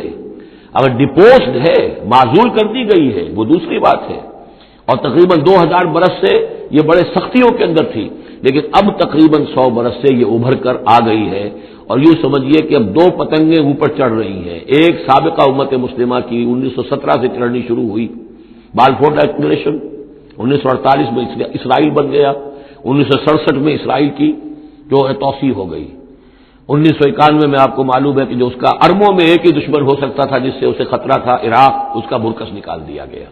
[SPEAKER 1] اگر ڈپوزڈ ہے، معزول کر دی گئی ہے، وہ دوسری بات ہے، اور تقریباً 2000 برس سے یہ بڑے سختیوں کے اندر تھی، لیکن اب تقریباً 100 برس سے یہ ابھر کر آ گئی ہے، اور یوں سمجھیے کہ اب 2 پتنگیں اوپر چڑھ رہی ہیں۔ ایک سابقہ امت مسلمہ کی 1917 سے چڑھنی شروع ہوئی، بالفور ڈکلریشن، 1948 میں اسرائیل بن گیا، 1967 میں اسرائیل کی جو ہے توسیع ہو گئی، 1991 میں آپ کو معلوم ہے کہ جو اس کا اربوں میں ایک ہی دشمن ہو سکتا تھا جس سے اسے خطرہ تھا، عراق، اس کا برکس نکال دیا گیا۔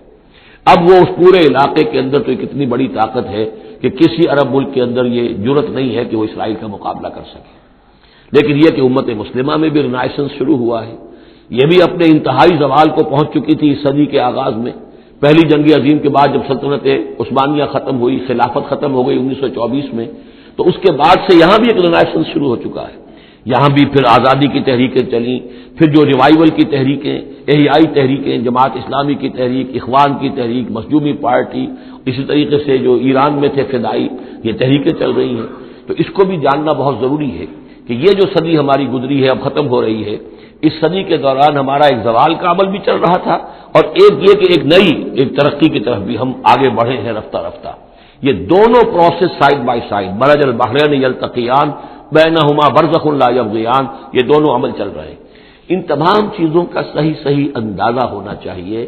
[SPEAKER 1] اب وہ اس پورے علاقے کے اندر تو کتنی بڑی طاقت ہے کہ کسی عرب ملک کے اندر یہ جرت نہیں ہے کہ وہ اسرائیل کا مقابلہ کر سکے۔ لیکن یہ کہ امت مسلمہ میں بھی رینائسنس شروع ہوا ہے، یہ بھی اپنے انتہائی زوال کو پہنچ چکی تھی اس صدی کے آغاز میں، پہلی جنگ عظیم کے بعد جب سلطنت عثمانیہ ختم ہوئی، خلافت ختم ہو گئی 1924 میں، تو اس کے بعد سے یہاں بھی ایک رینائسنس شروع ہو چکا ہے۔ یہاں بھی پھر آزادی کی تحریکیں چلیں، پھر جو ریوائول کی تحریکیں، احیائی تحریکیں، جماعت اسلامی کی تحریک، اخوان کی تحریک، مخزومی پارٹی، اسی طریقے سے جو ایران میں تھے فدائی، یہ تحریکیں چل رہی ہیں۔ تو اس کو بھی جاننا بہت ضروری ہے کہ یہ جو صدی ہماری گزری ہے اب ختم ہو رہی ہے، اس صدی کے دوران ہمارا ایک زوال کا عمل بھی چل رہا تھا، اور ایک یہ کہ ایک نئی ایک ترقی کی طرف بھی ہم آگے بڑھے ہیں رفتہ رفتہ۔ یہ دونوں پروسیس سائڈ بائی سائڈ، مرج البحرین یلتقیان بینہما برزخ لا یبغیان، یہ دونوں عمل چل رہے ہیں۔ ان تمام چیزوں کا صحیح اندازہ ہونا چاہیے،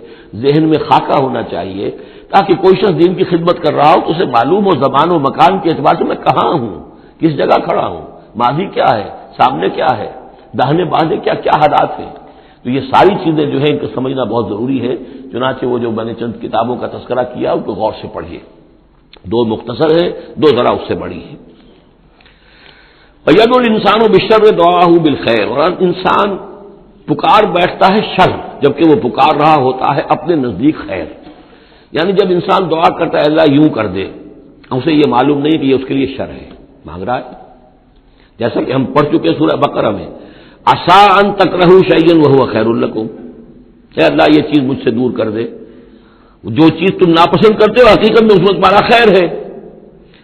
[SPEAKER 1] ذہن میں خاکہ ہونا چاہیے، تاکہ کوئی شخص دین کی خدمت کر رہا ہو تو اسے معلوم ہو زمان و مکان کے اعتبار سے میں کہاں ہوں، کس جگہ کھڑا ہوں، ماضی کیا ہے، سامنے کیا ہے، داہنے بازے کیا حالات ہیں۔ تو یہ ساری چیزیں جو ہیں ان کو سمجھنا بہت ضروری ہے۔ چنانچہ وہ جو میں نے چند کتابوں کا تذکرہ کیا ان کو غور سے پڑھیے، 2 مختصر ہے، 2 ذرا اس سے بڑی ہے۔ وَيَدْعُو الْإِنسَانُ بِالشَّرِّ دُعَاءَهُ بِالْخَيْرِ، اور انسان پکار بیٹھتا ہے شر جبکہ وہ پکار رہا ہوتا ہے اپنے نزدیک خیر، یعنی جب انسان دعا کرتا ہے اللہ یوں کر دے، اسے یہ معلوم نہیں کہ یہ اس کے لیے شر ہے، مانگ رہا ہے، جیسا کہ ہم پڑھ چکے سورہ بقرہ میں، عسیٰ ان تکرہوا شیئا وہو خیر لکم، اے اللہ یہ چیز مجھ سے دور کر دے، جو چیز تم ناپسند کرتے ہو حقیقت میں اس میں تمہارا خیر ہے،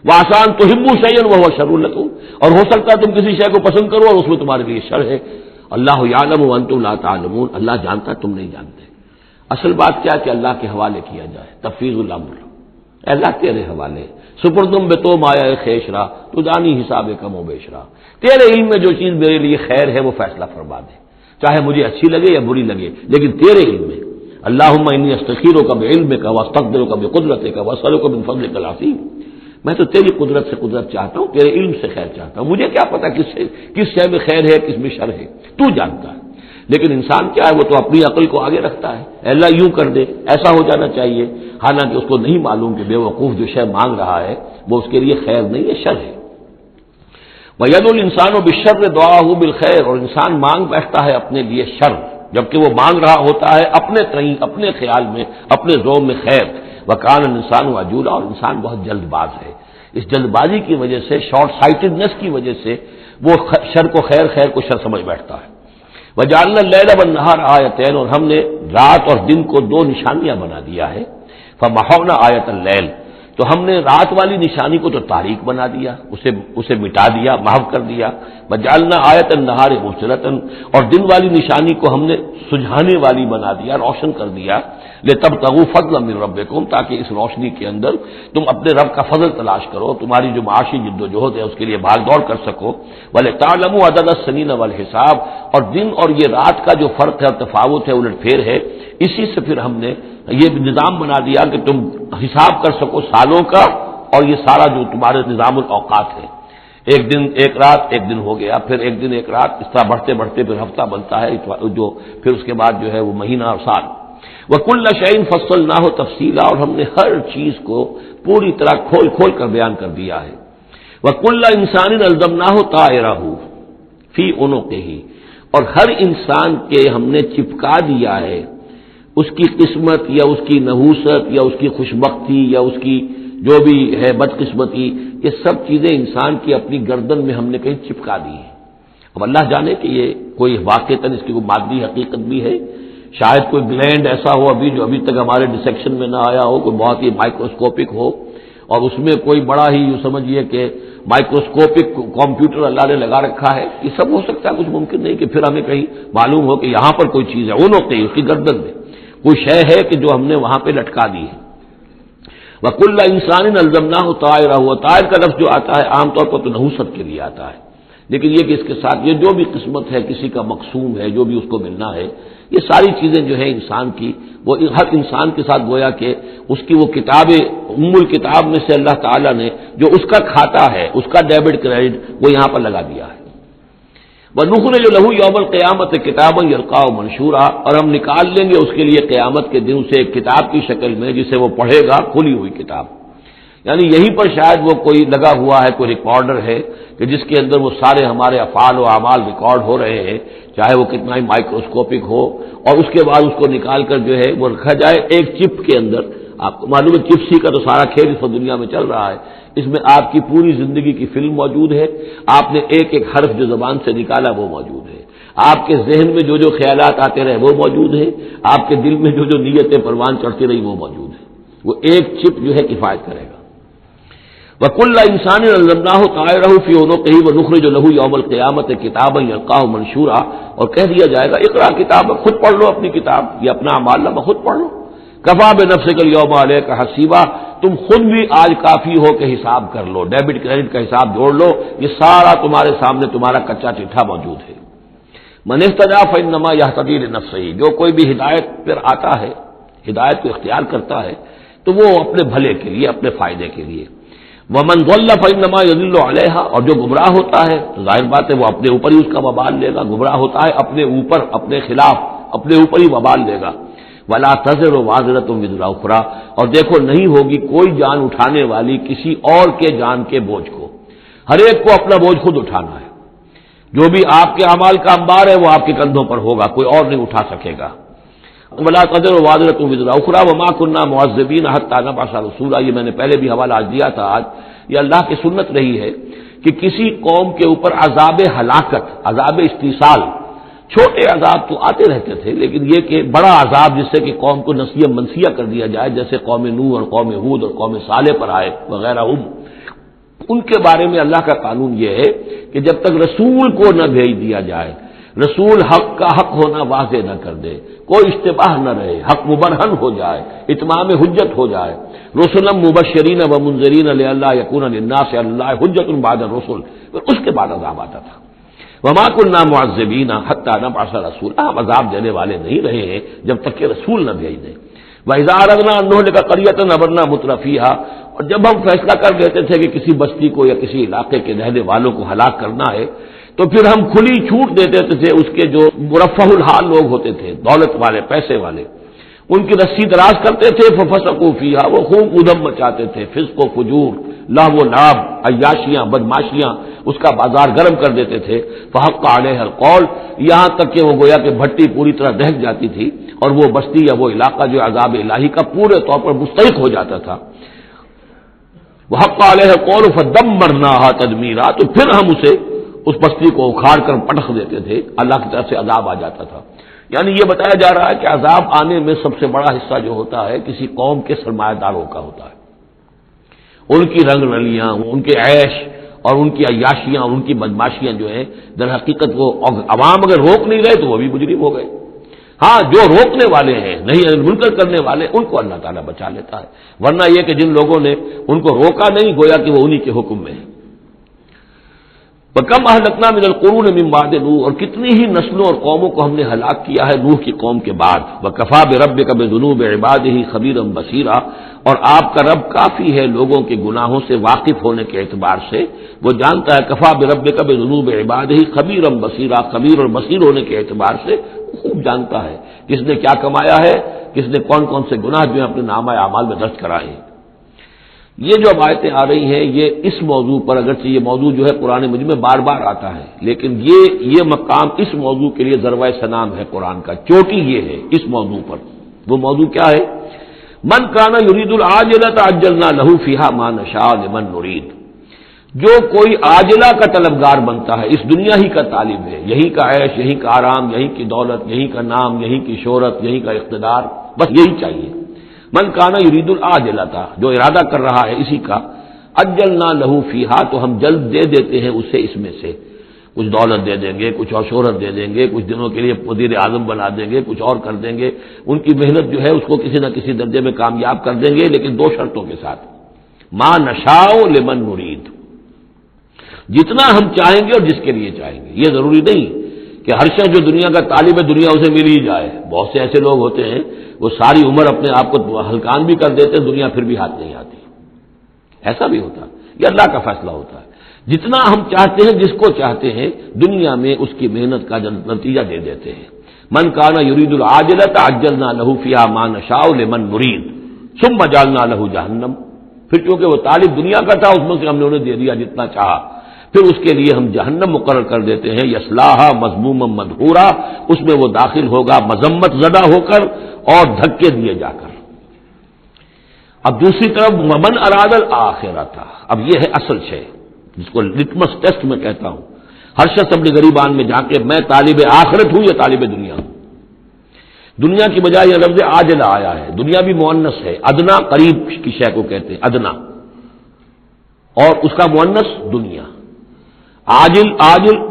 [SPEAKER 1] وعسیٰ ان تحبوا شیئا وہو شر لکم، اور ہو سکتا ہے تم کسی شے کو پسند کرو اور اس میں تمہارے لیے شر ہے، اللہ یعلم وانتم لا تعلمون، اللہ جانتا ہے تم نہیں جانتے۔ اصل بات کیا کہ اللہ کے حوالے کیا جائے، تفویض الامر، اے اللہ تیرے حوالے، سپردم بے تو مایا خیشرا تو جانی حساب کم و بیشرا، تیرے علم میں جو چیز میرے لیے خیر ہے وہ فیصلہ فرما دے، چاہے مجھے اچھی لگے یا بری لگے، لیکن تیرے علم میں۔ اللہم انی استخیرک بعلمک واستقدرک بقدرتک واسألک من فضلک العظیم، میں تو تیری قدرت سے قدرت چاہتا ہوں، تیرے علم سے خیر چاہتا ہوں، مجھے کیا پتا کس شے میں خیر ہے کس میں شر ہے، تو جانتا ہے۔ لیکن انسان کیا ہے، وہ تو اپنی عقل کو آگے رکھتا ہے، اے اللہ یوں کر دے، ایسا ہو جانا چاہیے، حالانکہ اس کو نہیں معلوم کہ بے وقوف جو شے مانگ رہا ہے وہ اس کے لیے خیر نہیں ہے، شر ہے۔ وَيَدْعُو الْإِنسَانُ بِالشَّرِّ دُعَاءَهُ بِالْخَيْرِ، اور انسان مانگ بیٹھتا ہے اپنے لیے شر جبکہ وہ مانگ رہا ہوتا ہے اپنے تئیں، اپنے خیال میں، اپنے ذوق میں خیر۔ وَكَانَ الْإِنسَانُ عَجُولًا، اور انسان بہت جلد باز ہے، اس جلد بازی کی وجہ سے، شارٹ سائٹڈنس کی وجہ سے وہ شر کو خیر، خیر کو شر سمجھ بیٹھتا ہے۔ وَجَعَلْنَا اللَّيْلَ وَالنَّهَارَ آیَتَيْنِ، اور ہم نے رات اور دن کو 2 نشانیاں بنا دیا ہے۔ فَمَحَوْنَا آیَةَ اللَّيْلِ، تو ہم نے رات والی نشانی کو تو تاریک بنا دیا، اسے مٹا دیا، محو کر دیا۔ وَجَعَلْنَا آیَةَ النَّهَارِ مُبْصِرَةً، اور دن والی نشانی کو ہم نے سجھانے والی بنا دیا، روشن کر دیا۔ لِتَبْتَغُوا فَضْلًا مِّن رَّبِّكُمْ، تاکہ اس روشنی کے اندر تم اپنے رب کا فضل تلاش کرو، تمہاری جو معاشی جد و جہد ہے اس کے لیے بھاگ دوڑ کر سکو۔ وَلِتَعْلَمُوا عَدَدَ السِّنِينَ وَالْحِسَابَ، اور دن اور یہ رات کا جو فرق ہے، تفاوت ہے، الٹ پھیر ہے، اسی سے پھر ہم نے یہ نظام بنا دیا کہ تم حساب کر سکو سالوں کا، اور یہ سارا جو تمہارے نظام الاوقات ہے۔ ایک دن ایک رات ایک دن ہو گیا، پھر ایک دن ایک رات، اس طرح بڑھتے بڑھتے پھر ہفتہ بنتا ہے، جو پھر اس کے بعد جو ہے وہ مہینہ اور سال۔ وَكُلَّ شَيْءٍ فَصَّلْنَاهُ تَفْصِيلًا، اور ہم نے ہر چیز کو پوری طرح کھول کھول کر بیان کر دیا ہے۔ وَكُلَّ إِنسَانٍ أَلْزَمْنَاهُ طَائِرَهُ فِي عُنُقِهِ، اور ہر انسان کے ہم نے چپکا دیا ہے اس کی قسمت یا اس کی نحوست یا اس کی خوشبختی یا اس کی جو بھی ہے بدقسمتی، یہ سب چیزیں انسان کی اپنی گردن میں ہم نے کہیں چپکا دی ہیں۔ اب اللہ جانے کہ یہ کوئی واقعتاً اس کی کوئی مادی حقیقت بھی ہے، شاید کوئی گلینڈ ایسا ہو ابھی جو ابھی تک ہمارے ڈسیکشن میں نہ آیا ہو، کوئی بہت ہی مائکروسکوپک ہو، اور اس میں کوئی بڑا ہی یوں سمجھیے کہ مائکروسکوپک کمپیوٹر اللہ نے لگا رکھا ہے، یہ سب ہو سکتا ہے، کچھ ممکن نہیں کہ پھر ہمیں کہیں معلوم ہو کہ یہاں پر کوئی چیز ہے، وہ نوکتے اس کی گردن میں کوئی شے ہے کہ جو ہم نے وہاں پہ لٹکا دی ہے۔ وَكُلَّ إِنسَانٍ أَلْزَمْنَاهُ طَائِرَهُ، طائر کا لفظ جو آتا ہے عام طور پر تو نحوست کے لیے آتا ہے، لیکن یہ کہ اس کے ساتھ یہ جو بھی قسمت ہے، کسی کا مقسوم ہے، جو بھی اس کو ملنا ہے، یہ ساری چیزیں جو ہے انسان کی، وہ ہر انسان کے ساتھ گویا کہ اس کی وہ کتاب ام الکتاب میں سے اللہ تعالیٰ نے جو اس کا کھاتا ہے، اس کا ڈیبٹ کریڈٹ وہ یہاں پر لگا دیا ہے۔ وَنُخْرِجُ لَهُ يَوْمَ الْقِيَامَةِ كِتَابًا يَلْقَاهُ مَنشُورًا، اور ہم نکال لیں گے اس کے لیے قیامت کے دن سے ایک کتاب کی شکل میں جسے وہ پڑھے گا، کھلی ہوئی کتاب، یعنی یہیں پر شاید وہ کوئی لگا ہوا ہے، کوئی ریکارڈر ہے کہ جس کے اندر وہ سارے ہمارے افعال و اعمال ریکارڈ ہو رہے ہیں، چاہے وہ کتنا ہی مائکروسکوپک ہو، اور اس کے بعد اس کو نکال کر جو ہے وہ رکھا جائے ایک چپ کے اندر۔ آپ کو معلوم ہے چپسی کا تو سارا کھیل اس دنیا میں چل رہا ہے، اس میں آپ کی پوری زندگی کی فلم موجود ہے، آپ نے ایک ایک حرف جو زبان سے نکالا وہ موجود ہے، آپ کے ذہن میں جو جو خیالات آتے رہے وہ موجود ہے، آپ کے دل میں جو جو نیتیں پروان چڑھتی رہی وہ موجود ہے، وہ ایک چپ جو ہے کفایت کرے گا۔ وَكُلَّ إِنسَانٍ أَلْزَمْنَاهُ طَائِرَهُ فِي عُنُقِهِ وَنُخْرِجُ لَهُ يَوْمَ الْقِيَامَةِ كِتَابًا يَلْقَاهُ مَنشُورًا، اور کہہ دیا جائے گا اقرا کتاب، خود پڑھ لو اپنی کتاب، یہ اپنا اعمال نامہ خود پڑھ لو۔ کفا بنفسک اليوم علیک حسیبا، تم خود بھی آج کافی ہو کہ حساب کر لو، ڈیبٹ کریڈٹ کا حساب جوڑ لو، یہ سارا تمہارے سامنے تمہارا کچا چٹھا موجود ہے۔ من اهتدى فإنما يهتدي لنفسه، جو کوئی بھی ہدایت پر آتا ہے، ہدایت کو اختیار کرتا ہے تو وہ اپنے بھلے کے لیے، اپنے فائدے کے لیے۔ ومن ضل فإنما يضل عليها، اور جو گمراہ ہوتا ہے تو ظاہر بات ہے وہ اپنے اوپر ہی اس کا وبال لے گا، گمراہ ہوتا ہے اپنے اوپر، اپنے خلاف، اپنے اوپر ہی وبال لے گا۔ ولا تزر وازرۃ وزر اخرى، اور دیکھو نہیں ہوگی کوئی جان اٹھانے والی کسی اور کے جان کے بوجھ کو، ہر ایک کو اپنا بوجھ خود اٹھانا ہے، جو بھی آپ کے اعمال کا انبار ہے وہ آپ کے کندھوں پر ہوگا، کوئی اور نہیں اٹھا سکے گا۔ ولا تزر وازرۃ وزر اخرى وما كنا معذبين حتى نبعث رسولا، یہ میں نے پہلے بھی حوالہ دیا تھا، آج یہ اللہ کی سنت رہی ہے کہ کسی قوم کے اوپر عذاب ہلاکت، عذاب استیصال، چھوٹے عذاب تو آتے رہتے تھے، لیکن یہ کہ بڑا عذاب جس سے کہ قوم کو نسیہ منسیہ کر دیا جائے، جیسے قوم نوح اور قوم ہود اور قوم صالح پر آئے وغیرہ، ان کے بارے میں اللہ کا قانون یہ ہے کہ جب تک رسول کو نہ بھیج دیا جائے، رسول حق کا حق ہونا واضح نہ کر دے، کوئی اشتباہ نہ رہے، حق مبرہن ہو جائے، اتمام حجت ہو جائے، رسلا مبشرین و منذرین لئلا یکون للناس علی اللہ حجت بعد الرسل، پھر اس کے بعد عذاب آتا تھا۔ وما كنا معذبین حتی نبعث رسولا، ہم عذاب دینے والے نہیں رہے ہیں جب تک کہ رسول نہ بھیج دیں۔ وَإِذَا أَرَدْنَا أَن نُهْلِكَ قَرْيَةً أَمَرْنَا مُتْرَفِيهَا، اور جب ہم فیصلہ کر دیتے تھے کہ کسی بستی کو یا کسی علاقے کے رہنے والوں کو ہلاک کرنا ہے تو پھر ہم کھلی چھوٹ دے دیتے تھے اس کے جو مرفہ الحال لوگ ہوتے تھے، دولت والے، پیسے والے، ان کی رسی دراز کرتے تھے، ففسقوا فیہا، وہ خوب ادھم مچاتے تھے، فسق و فجور، لہو و لعب، عیاشیاں، بدماشیاں، اس کا بازار گرم کر دیتے تھے۔ فحق علیہ القول، یہاں تک کہ وہ گویا کہ بھٹی پوری طرح دہک جاتی تھی اور وہ بستی یا وہ علاقہ جو عذاب الہی کا پورے طور پر مستحق ہو جاتا تھا۔ وحق علیہ القول فدمرناها تدمیرا، تو پھر ہم اسے، اس بستی کو اکھاڑ کر پٹخ دیتے تھے، اللہ کی طرف سے عذاب آ جاتا تھا۔ یعنی یہ بتایا جا رہا ہے کہ عذاب آنے میں سب سے بڑا حصہ جو ہوتا ہے کسی قوم کے سرمایہ داروں کا ہوتا ہے، ان کی رنگ رلیاں، ان کے عیش اور ان کی عیاشیاں اور ان کی بدماشیاں جو ہیں، در حقیقت وہ عوام اگر روک نہیں رہے تو وہ بھی مجرم ہو گئے۔ ہاں جو روکنے والے ہیں، نہیں منکر کرنے والے، ان کو اللہ تعالیٰ بچا لیتا ہے، ورنہ یہ کہ جن لوگوں نے ان کو روکا نہیں، گویا کہ وہ انہی کے حکم میں ہے۔ وَكَمْ أَهْلَكْنَا مِنَ الْقُرُونِ مِن بَعْدِ نوح، اور کتنی ہی نسلوں اور قوموں کو ہم نے ہلاک کیا ہے نوح کی قوم کے بعد. وَكَفَىٰ بِرَبِّكَ بِذُنُوبِ عِبَادِهِ خَبِيرًا بَصِيرًا، اور آپ کا رب کافی ہے لوگوں کے گناہوں سے واقف ہونے کے اعتبار سے، وہ جانتا ہے. کفا بربک بذنوب عبادہ خبیرا بصیرا، خبیر اور بصیر ہونے کے اعتبار سے خوب جانتا ہے کس نے کیا کمایا ہے، کس نے کون کون سے گناہ جو ہیں اپنے نامہ اعمال میں درج کرائے ہیں. یہ جو اب آیتیں آ رہی ہیں یہ اس موضوع پر، اگرچہ یہ موضوع جو ہے قرآن مجید میں بار بار آتا ہے، لیکن یہ مقام اس موضوع کے لیے ذروۂ سنام ہے قرآن کا، چوٹی یہ ہے اس موضوع پر. وہ موضوع کیا ہے؟ من کان یرید العاجلۃ عجلنا لہ فیہا ما نشاء لمن نرید. جو کوئی عاجلہ کا طلبگار بنتا ہے، اس دنیا ہی کا طالب ہے، یہی کا عیش، یہی کا آرام، یہی کی دولت، یہی کا نام، یہی کی شہرت، یہی کا اقتدار، بس یہی چاہیے. من کانا یرید العاجلۃ، جو ارادہ کر رہا ہے اسی کا، عجلنا لہ فیہا، تو ہم جلد دے دیتے ہیں اسے اس میں سے. کچھ دولت دے دیں گے، کچھ اور شہرت دے دیں گے، کچھ دنوں کے لیے وزیر اعظم بنا دیں گے، کچھ اور کر دیں گے. ان کی محنت جو ہے اس کو کسی نہ کسی درجے میں کامیاب کر دیں گے، لیکن دو شرطوں کے ساتھ. ما نشاء لمن نرید، جتنا ہم چاہیں گے اور جس کے لیے چاہیں گے. یہ ضروری نہیں کہ ہر شخص جو دنیا کا طالب ہے دنیا اسے مل ہی جائے. بہت سے ایسے لوگ ہوتے ہیں وہ ساری عمر اپنے آپ کو ہلکان بھی کر دیتے، دنیا پھر بھی ہاتھ نہیں آتی. ایسا بھی ہوتا ہے، یہ اللہ کا فیصلہ ہوتا ہے. جتنا ہم چاہتے ہیں، جس کو چاہتے ہیں، دنیا میں اس کی محنت کا نتیجہ دے دیتے ہیں. من کانا یرید العاجلۃ عجلنا لہ فیہا ما نشاء لمن نرید ثم جعلنا لہ جہنم. پھر چونکہ وہ طالب دنیا کا تھا، اس میں سے ہم نے انہیں دے دیا جتنا چاہا، پھر اس کے لیے ہم جہنم مقرر کر دیتے ہیں. یصلاھا مذموما مدحورا، اس میں وہ داخل ہوگا مذمت زدہ ہو کر اور دھکے دیے جا کر. اب دوسری طرف من اراد الآخرۃ، اب یہ ہے اصل شے جس کو لٹمس ٹیسٹ میں کہتا ہوں. ہر شخص اپنے غریبان میں جا کے میں طالب آخرت ہوں یا طالب دنیا ہوں. دنیا کی بجائے یہ لفظ عاجلہ آیا ہے. دنیا بھی مؤنث ہے، ادنا قریب کی شے کو کہتے ہیں ادنا، اور اس کا مؤنث دنیا. عاجل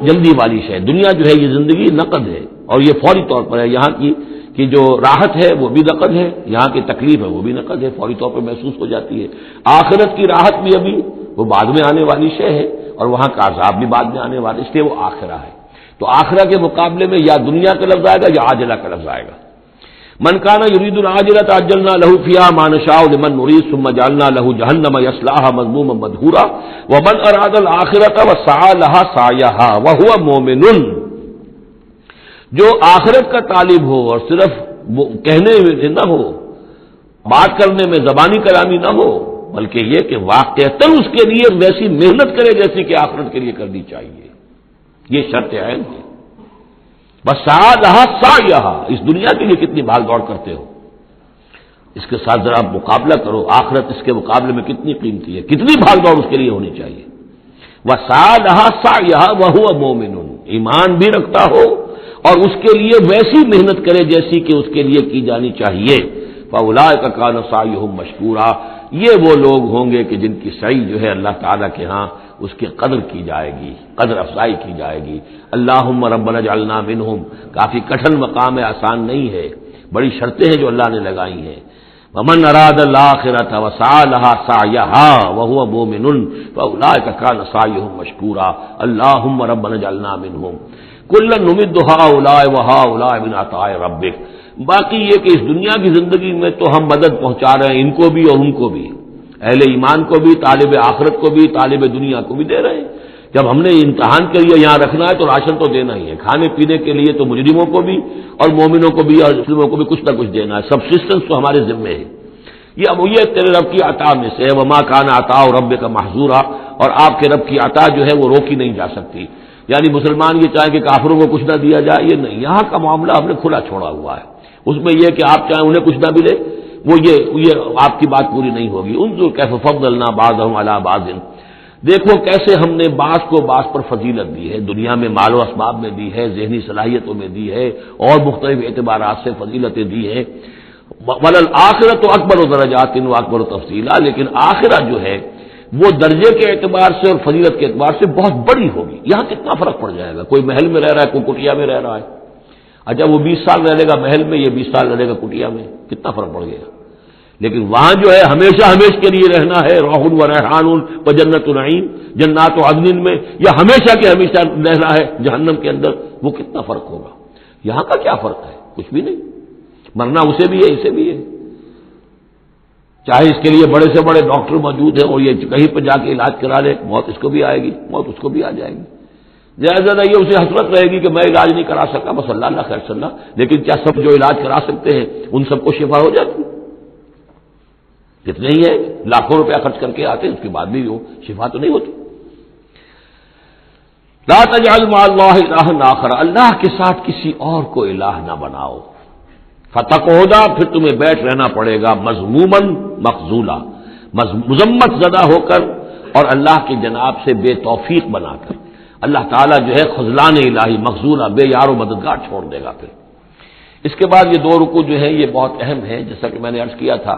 [SPEAKER 1] جلدی والی شے. دنیا جو ہے یہ زندگی نقد ہے اور یہ فوری طور پر ہے. یہاں کی جو راحت ہے وہ بھی نقد ہے، یہاں کی تکلیف ہے وہ بھی نقد ہے، فوری طور پر محسوس ہو جاتی ہے. آخرت کی راحت بھی ابھی وہ بعد میں آنے والی شے ہے، اور وہاں کا عذاب بھی بعد میں آنے والا، اس لیے وہ آخرہ ہے. تو آخرہ کے مقابلے میں یا دنیا کا لفظ آئے گا یا عاجلہ کا لفظ آئے گا. من کان یرید العاجلۃ عجلنا لہ فیہا ما نشاء لمن نرید ثم جعلنا لہ جہنم یصلاھا مذموما مدحورا ومن اراد الآخرۃ وسعی لہا سعیھا وہو مومن. جو آخرت کا طالب ہو اور صرف وہ کہنے میں نہ ہو، بات کرنے میں زبانی کلامی نہ ہو، بلکہ یہ کہ واقعتاً اس کے لیے ویسی محنت کرے جیسی کہ آخرت کے لیے کرنی چاہیے. یہ شرط عین ہے. بس سعیھا سعیھا، اس دنیا کے لیے کتنی بھاگ دوڑ کرتے ہو، اس کے ساتھ ذرا مقابلہ کرو. آخرت اس کے مقابلے میں کتنی قیمتی ہے، کتنی بھاگ دوڑ اس کے لیے ہونی چاہیے. وسعی لہا سعیھا وہو مومن، ایمان بھی رکھتا ہو اور اس کے لیے ویسی محنت کرے جیسی کہ اس کے لیے کی جانی چاہیے. فاولئک کان سعیھم مشکورا، یہ وہ لوگ ہوں گے کہ جن کی سعی جو ہے اللہ تعالیٰ کے ہاں اس کی قدر کی جائے گی، قدر افزائی کی جائے گی. اللہم ربنا اجعلنا منہم، کافی کٹھن مقام ہے، آسان نہیں ہے، بڑی شرطیں ہیں جو اللہ نے لگائی ہیں. ومن اراد الآخرۃ وسعی لہا سعیھا وہو مومن فاولئک کان سعیھم مشکورا. اللہم ربنا اجعلنا منہم. کلا نمد ہؤلاء وہؤلاء من عطاء ربک. باقی یہ کہ اس دنیا کی زندگی میں تو ہم مدد پہنچا رہے ہیں ان کو بھی اور ان کو بھی، اہل ایمان کو بھی، طالب آخرت کو بھی، طالب دنیا کو بھی دے رہے ہیں. جب ہم نے امتحان کے لیے یہاں رکھنا ہے تو راشن تو دینا ہی ہے. کھانے پینے کے لیے تو مجرموں کو بھی اور مومنوں کو بھی اور مسلموں کو بھی کچھ نہ کچھ دینا ہے. سبسسٹنس تو ہمارے ذمے ہے. یہ اب یہ تیرے رب کی عطا میں سے ہے. وما کان عطاء ربک محظورا، اور آپ کے رب کی عطا جو ہے وہ روکی نہیں جا سکتی. یعنی مسلمان یہ چاہیں کہ کافروں کو کچھ نہ دیا جائے، یہ نہیں. یہاں کا معاملہ ہم نے کھلا چھوڑا ہوا ہے. اس میں یہ کہ آپ چاہیں انہیں کچھ نہ ملے، وہ یہ آپ کی بات پوری نہیں ہوگی. انظر کیف فضلنا بعضهم علی بعض، دیکھو کیسے ہم نے بعض کو بعض پر فضیلت دی ہے. دنیا میں مال و اسباب میں دی ہے، ذہنی صلاحیتوں میں دی ہے، اور مختلف اعتبارات سے فضیلتیں دی ہیں. وللآخرۃ اکبر درجات واکبر تفضیلا، لیکن آخرت جو ہے وہ درجے کے اعتبار سے اور فضیلت کے اعتبار سے بہت بڑی ہوگی. یہاں کتنا فرق پڑ جائے گا. کوئی محل میں رہ رہا ہے، کوئی کٹیا میں رہ رہا ہے. اچھا وہ 20 سال رہے گا محل میں، یہ 20 سال رہے گا کٹیا میں، کتنا فرق پڑ گیا. لیکن وہاں جو ہے ہمیشہ ہمیشہ کے لیے رہنا ہے، روح و ریحان و جنت نعیم، جنات و عدن میں، یا ہمیشہ کے ہمیشہ رہنا ہے جہنم کے اندر، وہ کتنا فرق ہوگا؟ یہاں کا کیا فرق ہے؟ کچھ بھی نہیں، مرنا اسے بھی ہے اسے بھی ہے، چاہے اس کے لیے بڑے سے بڑے ڈاکٹر موجود ہیں اور یہ کہیں پہ جا کے علاج کرا لے، موت اس کو بھی آئے گی، موت اس کو بھی آ جائے گی، زیادہ یہ اسے حسرت رہے گی کہ میں علاج نہیں کرا سکا، بس اللہ خیر صلی اللہ، لیکن کیا سب جو علاج کرا سکتے ہیں ان سب کو شفا ہو جاتی؟ کتنے ہی ہے لاکھوں روپیہ خرچ کر کے آتے ہیں، اس کے بعد بھی وہ شفا تو نہیں ہوتی۔ لا تجعل مع اللہ الہا آخر، اللہ کے ساتھ کسی اور کو الہ نہ بناؤ، فتقعدا، پھر تمہیں بیٹھ رہنا پڑے گا مذموما مخذولا، مذمت زدہ ہو کر اور اللہ کی جناب سے بے توفیق بنا کر۔ اللہ تعالیٰ جو ہے خذلان الہی، مخذولا، بے یار و مددگار چھوڑ دے گا۔ پھر اس کے بعد یہ دو رکوع جو ہیں یہ بہت اہم ہیں، جیسا کہ میں نے عرض کیا تھا،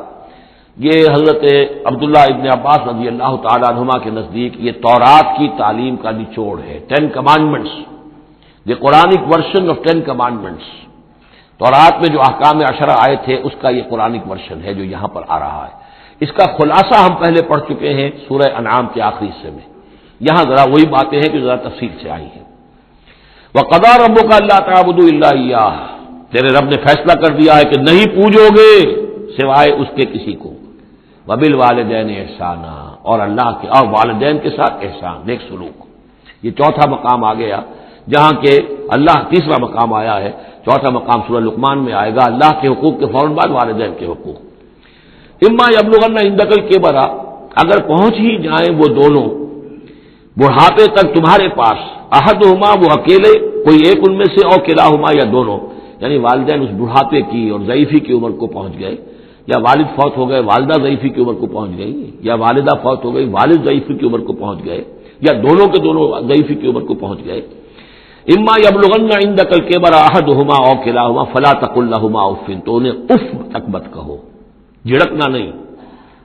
[SPEAKER 1] یہ حضرت عبداللہ ابن عباس رضی اللہ تعالیٰ عنہما کے نزدیک یہ تورات کی تعلیم کا نچوڑ ہے، 10 کمانڈمنٹس، یہ قرآنک ورژن آف 10 کمانڈمنٹس، تورات میں جو احکام عشرہ آئے تھے اس کا یہ قرآنک ورژن ہے جو یہاں پر آ رہا ہے۔ اس کا خلاصہ ہم پہلے پڑھ چکے ہیں سورہ انعام کے آخری حصے میں، یہاں ذرا وہی باتیں ہیں کہ ذرا تفصیل سے آئی ہیں۔ وَقَضَىٰ رَبُّكَ أَلَّا تَعْبُدُوا إِلَّا إِيَّاهُ، تیرے رب نے فیصلہ کر دیا ہے کہ نہیں پوجو گے سوائے اس کے کسی کو، وَبِالْوَالِدَيْنِ إِحْسَانًا، اور اللہ کے اور والدین کے ساتھ احسان، نیک سلوک۔ یہ چوتھا مقام آ گیا، جہاں کہ اللہ تیسرا مقام آیا ہے، چوتھا مقام سورہ لقمان میں آئے گا، اللہ کے حقوق کے فوراً بعد والدین کے حقوق۔ اما یبلغن عندک الکبر، اگر پہنچ ہی جائیں وہ دونوں بڑھاپے تک تمہارے پاس، احدہما، وہ اکیلے کوئی ایک ان میں سے، اور کلاہما، یا دونوں، یعنی والدین اس بڑھاپے کی اور ضعیفی کی عمر کو پہنچ گئے، یا والد فوت ہو گئے والدہ ضعیفی کی عمر کو پہنچ گئی، یا والدہ فوت ہو گئی والد ضعیفی کی عمر کو پہنچ گئے، یا دونوں کے دونوں ضعیفی کی عمر کو پہنچ گئے۔ اما یبلغن عندک الکبر احدہما او کلاہما فلا تقل لہما اف، تو انہیں اف تک مت کہو، جھڑکنا نہیں،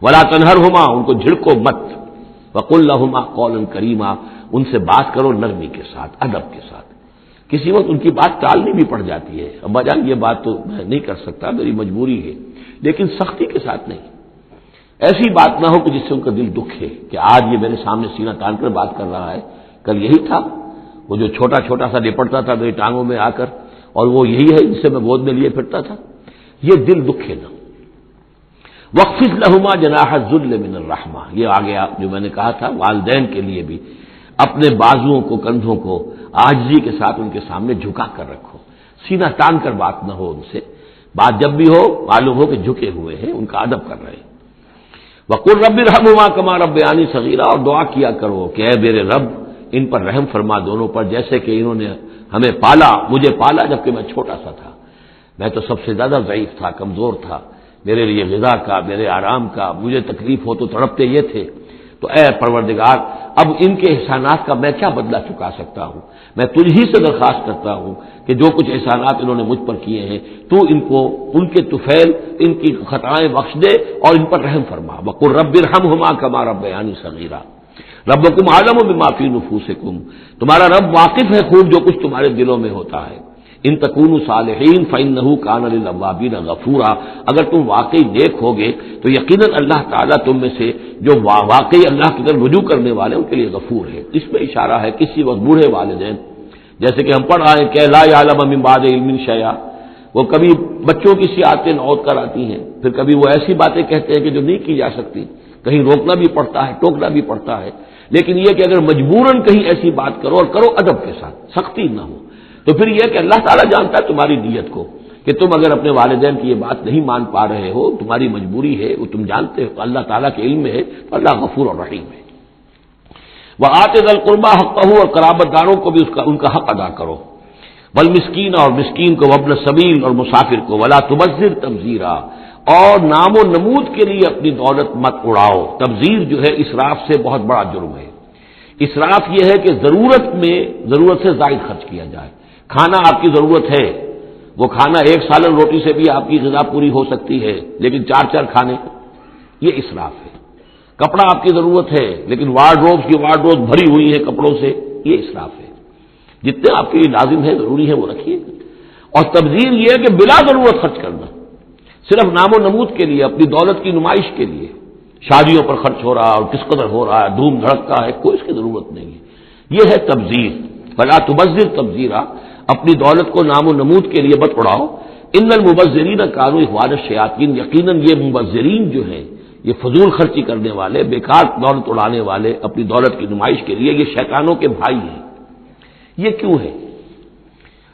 [SPEAKER 1] ولا تنہرہما، ان کو جھڑکو مت، وقل لہما قولا کریما، ان سے بات کرو نرمی کے ساتھ، ادب کے ساتھ۔ کسی وقت ان کی بات ٹالنی بھی پڑ جاتی ہے، ابا جان یہ بات تو میں نہیں کر سکتا، میری مجبوری ہے، لیکن سختی کے ساتھ نہیں، ایسی بات نہ ہو کہ جس سے ان کا دل دکھے کہ آج یہ میرے سامنے سینہ تان کر بات کر رہا ہے، کل یہی تھا وہ جو چھوٹا چھوٹا سا لپٹتا تھا میری ٹانگوں میں آ کر، اور وہ یہی ہے جسے میں گود میں لیے پھرتا تھا، یہ دل دکھے نہ۔ وَاخْفِضْ لَهُمَا جَنَاحَ الذُّلِّ مِنَ الرَّحْمَةِ، یہ آ گیا جو میں نے کہا تھا، والدین کے لیے بھی اپنے بازوؤں کو، کندھوں کو عاجزی کے ساتھ ان کے سامنے جھکا کر رکھو، سینہ تان کر بات نہ ہو ان سے، بات جب بھی ہو معلوم ہو کہ جھکے ہوئے ہیں، ان کا ادب کر رہے ہیں۔ وَقُلْ رَبِّ ارْحَمْهُمَا كَمَا رَبَّيَانِي صَغِيرًا، اور دعا کیا کرو کہ اے میرے رب ان پر رحم فرما دونوں پر، جیسے کہ انہوں نے ہمیں پالا، مجھے پالا جبکہ میں چھوٹا سا تھا، میں تو سب سے زیادہ ضعیف تھا، کمزور تھا، میرے لیے غذا کا، میرے آرام کا، مجھے تکلیف ہو تو تڑپتے یہ تھے، تو اے پروردگار اب ان کے احسانات کا میں کیا بدلہ چکا سکتا ہوں، میں تجھ ہی سے درخواست کرتا ہوں کہ جو کچھ احسانات انہوں نے مجھ پر کیے ہیں تو ان کو، ان کے طفیل، ان کی خطائیں بخش دے اور ان پر رحم فرما۔ وَقُلْ رَبِّ ارْحَمْهُمَا كَمَا رَبَّيَانِي صَغِيرًا رَبُّكُمْ أَعْلَمُ بِمَا فِي نُفُوسِكُمْ، تمہارا رب واقف ہے خوب جو کچھ تمہارے دلوں میں ہوتا ہے۔ ان تکونوا صالحین فإنہ کان للأوابین غفورا، اگر تم واقعی نیک ہوگے تو یقیناً اللہ تعالیٰ تم میں سے جو واقعی اللہ کی طرف رجوع کرنے والے ان کے لیے غفور ہے۔ اس میں اشارہ ہے کسی وقت بوڑھے والدین، جیسے کہ ہم پڑھ رہے ہیں کہ لا یعلم من بعد علم شیئا، وہ کبھی بچوں کی سی عادتیں نوت کر آتی ہیں، پھر کبھی وہ ایسی باتیں کہتے ہیں کہ جو نہیں کی جا سکتی، کہیں روکنا بھی پڑتا ہے، ٹوکنا بھی پڑتا ہے، لیکن یہ کہ اگر مجبوراً کہیں ایسی بات کرو اور کرو ادب کے ساتھ، سختی نہ ہو، تو پھر یہ کہ اللہ تعالیٰ جانتا ہے تمہاری نیت کو، کہ تم اگر اپنے والدین کی یہ بات نہیں مان پا رہے ہو، تمہاری مجبوری ہے، وہ تم جانتے ہو، اللہ تعالیٰ کے علم میں ہے، تو اللہ غفور اور رحیم ہے۔ وَآتِ ذَا الْقُرْبَىٰ حَقَّهُ، اور قرابت داروں کو بھی ان کا حق ادا کرو، والمسکین، اور مسکین کو، وابن السبیل، اور مسافر کو، ولا تبذر تبذیرا، اور نام و نمود کے لیے اپنی دولت مت اڑاؤ۔ تبذیر جو ہے اسراف سے بہت بڑا جرم ہے۔ اسراف یہ ہے کہ ضرورت میں ضرورت سے زائد خرچ کیا جائے۔ کھانا آپ کی ضرورت ہے، وہ کھانا ایک سالن روٹی سے بھی آپ کی غذا پوری ہو سکتی ہے، لیکن چار چار کھانے، یہ اسراف ہے۔ کپڑا آپ کی ضرورت ہے لیکن وارڈروب کی وارڈروب بھری ہوئی ہے کپڑوں سے، یہ اسراف ہے۔ جتنے آپ کے لیے لازم ہے، ضروری ہے، وہ رکھیے۔ اور تبذیر یہ ہے کہ بلا ضرورت خرچ کرنا، صرف نام و نمود کے لیے، اپنی دولت کی نمائش کے لیے شادیوں پر خرچ ہو رہا اور کس قدر ہو رہا ہے، دھوم دھڑکا ہے، کوئی اس کی ضرورت نہیں ہے۔ یہ ہے تبذیر، فلا تبذر تبذیرا، اپنی دولت کو نام و نمود کے لیے مت اڑاؤ۔ ان المبذرین کانوا اخوان الشیاطین، یقیناً یہ مبذرین جو ہیں، یہ فضول خرچی کرنے والے، بیکار دولت اڑانے والے اپنی دولت کی نمائش کے لیے، یہ شیطانوں کے بھائی ہیں۔ یہ کیوں ہے؟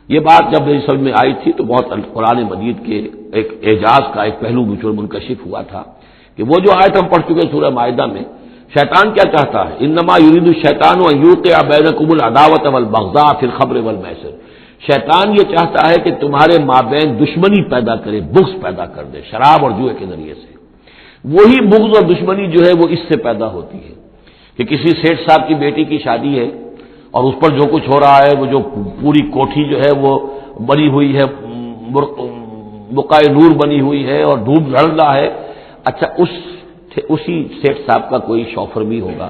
[SPEAKER 1] یہ بات جب میری سمجھ میں آئی تھی تو بہت قرآن مجید کے ایک اعجاز کا ایک پہلو مجھ پر منکشف ہوا تھا کہ وہ جو آیت ہم پڑھ چکے سورہ مائدہ میں، شیطان کیا چاہتا ہے؟ انما یرید الشیطان ان یوقع بینکم العداوۃ والبغضاء فی الخمر والمیسر، شیطان یہ چاہتا ہے کہ تمہارے مابین دشمنی پیدا کرے، بغض پیدا کر دے شراب اور جوئے کے ذریعے سے۔ وہی بغض اور دشمنی جو ہے وہ اس سے پیدا ہوتی ہے کہ کسی سیٹھ صاحب کی بیٹی کی شادی ہے اور اس پر جو کچھ ہو رہا ہے، وہ جو پوری کوٹھی جو ہے وہ بنی ہوئی ہے، بقائے نور بنی ہوئی ہے اور دھوپ جھڑ رہا ہے۔ اچھا، اسی سیٹھ صاحب کا کوئی شوفر بھی ہوگا،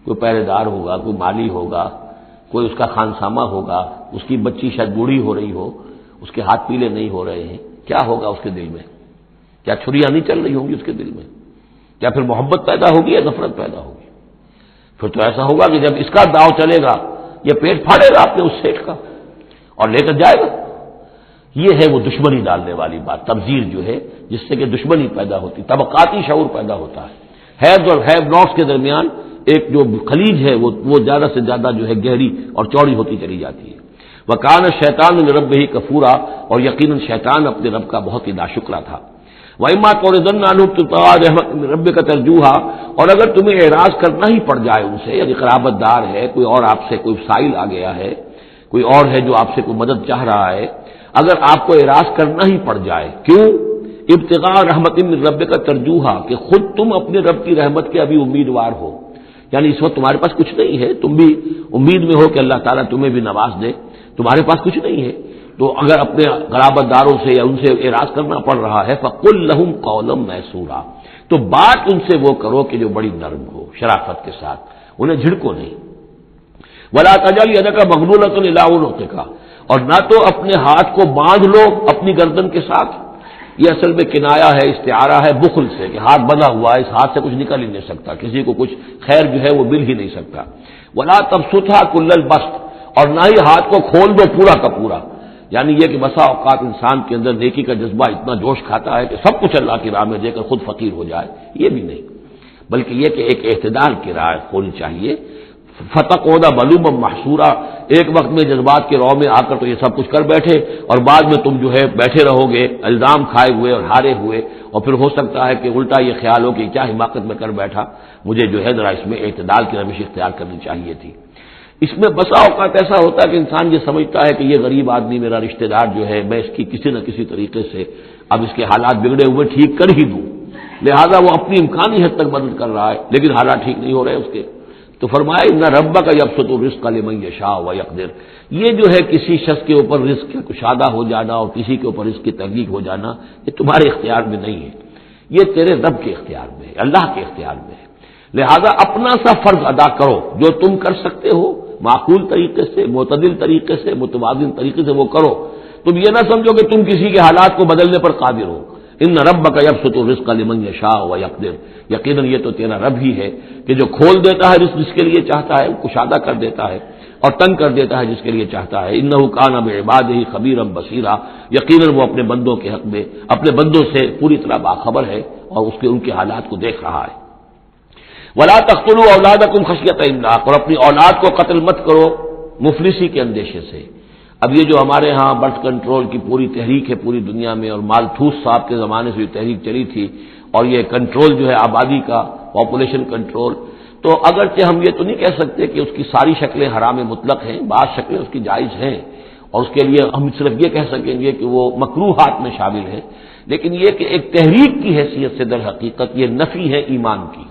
[SPEAKER 1] کوئی پہرے دار ہوگا، کوئی مالی ہوگا، کوئی اس کا خانسامہ ہوگا، اس کی بچی شاید بوڑھی ہو رہی ہو، اس کے ہاتھ پیلے نہیں ہو رہے ہیں، کیا ہوگا اس کے دل میں؟ کیا چھریاں نہیں چل رہی ہوں گی اس کے دل میں؟ کیا پھر محبت پیدا ہوگی یا نفرت پیدا ہوگی؟ پھر تو ایسا ہوگا کہ جب اس کا داؤ چلے گا، یہ پیٹ پھاڑے گا اپنے اس سیٹ کا اور لے کر جائے گا۔ یہ ہے وہ دشمنی ڈالنے والی بات، تبذیر جو ہے، جس سے کہ دشمنی پیدا ہوتی، طبقاتی شعور پیدا ہوتا ہے، ہیوز اور ہیو ناٹس کے درمیان ایک جو خلیج ہے وہ زیادہ سے زیادہ جو ہے گہری اور چوڑی ہوتی چلی جاتی ہے۔ وَكَانَ الشَّيْطَانُ لِرَبِّهِ كَفُورًا، اور یقیناً شیطان اپنے رب کا بہت ہی ناشکرا تھا۔ وَإِمَّا تُعْرِضَنَّ عَنْهُمْ ابْتِغَاءَ رَحْمَةٍ مِّن رَّبِّكَ تَرْجُوهَا، اور اگر تمہیں اعراض کرنا ہی پڑ جائے ان سے، یعنی قرابت دار ہے، کوئی اور آپ سے کوئی سائل آ گیا ہے، کوئی اور ہے جو آپ سے کوئی مدد چاہ رہا ہے، اگر آپ کو اعراض کرنا ہی پڑ جائے، کیوں؟ ابتغاء رحمت من ربک ترجوہا، کہ خود تم اپنے رب کی رحمت کے ابھی امیدوار ہو، یعنی اس وقت تمہارے پاس کچھ نہیں ہے، تم بھی امید میں ہو کہ اللہ تعالیٰ تمہیں بھی نواز دے، تمہارے پاس کچھ نہیں ہے، تو اگر اپنے قرابت داروں سے یا ان سے اعراض کرنا پڑ رہا ہے، فقل لہم قولا میسورا، تو بات ان سے وہ کرو کہ جو بڑی نرم ہو، شرافت کے ساتھ، انہیں جھڑکو نہیں۔ ولا تجعل یدک مغلولۃ الی عنقک، اور نہ تو اپنے ہاتھ کو باندھ لو اپنی گردن کے ساتھ، یہ اصل میں کنایا ہے، استعارہ ہے بخل سے، کہ ہاتھ بندھا ہوا ہے، اس ہاتھ سے کچھ نکل ہی نہیں سکتا، کسی کو کچھ خیر جو ہے وہ مل ہی نہیں سکتا۔ ولا تبسطھا کل البسط، اور نہ ہی ہاتھ کو کھول دو پورا کا پورا، یعنی یہ کہ بسا اوقات انسان کے اندر نیکی کا جذبہ اتنا جوش کھاتا ہے کہ سب کچھ اللہ کی راہ میں دے کر خود فقیر ہو جائے، یہ بھی نہیں، بلکہ یہ کہ ایک اعتدال کی راہ ہونی چاہیے۔ فتقعد ملوما محسورا، ایک وقت میں جذبات کے رو میں آ کر تو یہ سب کچھ کر بیٹھے اور بعد میں تم جو ہے بیٹھے رہو گے الزام کھائے ہوئے اور ہارے ہوئے، اور پھر ہو سکتا ہے کہ الٹا یہ خیال ہو کہ کیا حماقت میں کر بیٹھا، مجھے جو ہے ذرا اس میں اعتدال کی روش اختیار کرنی چاہیے تھی۔ اس میں بسا اوقات ایسا ہوتا ہے کہ انسان یہ سمجھتا ہے کہ یہ غریب آدمی میرا رشتہ دار جو ہے، میں اس کی کسی نہ کسی طریقے سے اب اس کے حالات بگڑے ہوئے ٹھیک کر ہی دوں، لہذا وہ اپنی امکانی حد تک مدد کر رہا ہے، لیکن حالات ٹھیک نہیں ہو رہے اس کے، تو فرمایا ان ربک یبسط الرزق لمن یشاء ویقدر، یہ جو ہے کسی شخص کے اوپر رزق کشادہ ہو جانا اور کسی کے اوپر رزق کی تحقیق ہو جانا، یہ تمہارے اختیار میں نہیں ہے، یہ تیرے رب کے اختیار میں ہے، اللہ کے اختیار میں ہے، لہذا اپنا سا فرض ادا کرو جو تم کر سکتے ہو، معقول طریقے سے، معتدل طریقے سے، متوازن طریقے سے وہ کرو، تم یہ نہ سمجھو کہ تم کسی کے حالات کو بدلنے پر قادر ہو۔ ان ربک یبسط الرزق لمن یشاء ویقدر، یقیناً یہ تو تیرا رب ہی ہے کہ جو کھول دیتا ہے رزق جس کے لیے چاہتا ہے، کشادہ کر دیتا ہے اور تنگ کر دیتا ہے جس کے لیے چاہتا ہے۔ انہ کان بعبادہ خبیرا بصیرا، یقیناً وہ اپنے بندوں کے حق میں اپنے بندوں سے پوری طرح باخبر ہے اور ان کے حالات کو دیکھ رہا ہے۔ ولا تقتلوا اولادکم خشیۃ املاق، اور اپنی اولاد کو قتل مت کرو مفلسی کے اندیشے سے۔ اب یہ جو ہمارے ہاں برتھ کنٹرول کی پوری تحریک ہے پوری دنیا میں، اور مالتھوس صاحب کے زمانے سے یہ تحریک چلی تھی، اور یہ کنٹرول جو ہے آبادی کا، پاپولیشن کنٹرول، تو اگرچہ ہم یہ تو نہیں کہہ سکتے کہ اس کی ساری شکلیں حرام مطلق ہیں، بعض شکلیں اس کی جائز ہیں، اور اس کے لیے ہم صرف یہ کہہ سکیں گے کہ وہ مکروہات میں شامل ہیں، لیکن یہ کہ ایک تحریک کی حیثیت سے در حقیقت یہ نفی ہے ایمان کی،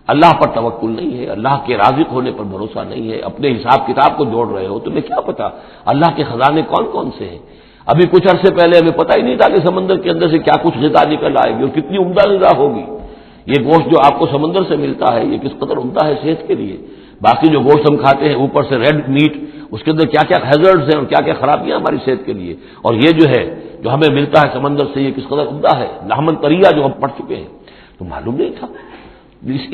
[SPEAKER 1] اللہ پر توکل نہیں ہے، اللہ کے رازق ہونے پر بھروسہ نہیں ہے، اپنے حساب کتاب کو جوڑ رہے ہو، تمہیں کیا پتا اللہ کے خزانے کون کون سے ہیں؟ ابھی کچھ عرصے پہلے ہمیں پتہ ہی نہیں تھا کہ سمندر کے اندر سے کیا کچھ غذا نکل آئے گی اور کتنی عمدہ غذا ہوگی۔ یہ گوشت جو آپ کو سمندر سے ملتا ہے یہ کس قدر عمدہ ہے صحت کے لیے، باقی جو گوشت ہم کھاتے ہیں اوپر سے ریڈ میٹ، اس کے اندر کیا کیا ہیزرڈز ہیں اور کیا کیا خرابیاں ہماری صحت کے لیے، اور یہ جو ہے جو ہمیں ملتا ہے سمندر سے یہ کس قدر عمدہ ہے، لحمن طریہ جو ہم پڑھ چکے ہیں، تو معلوم نہیں تھا۔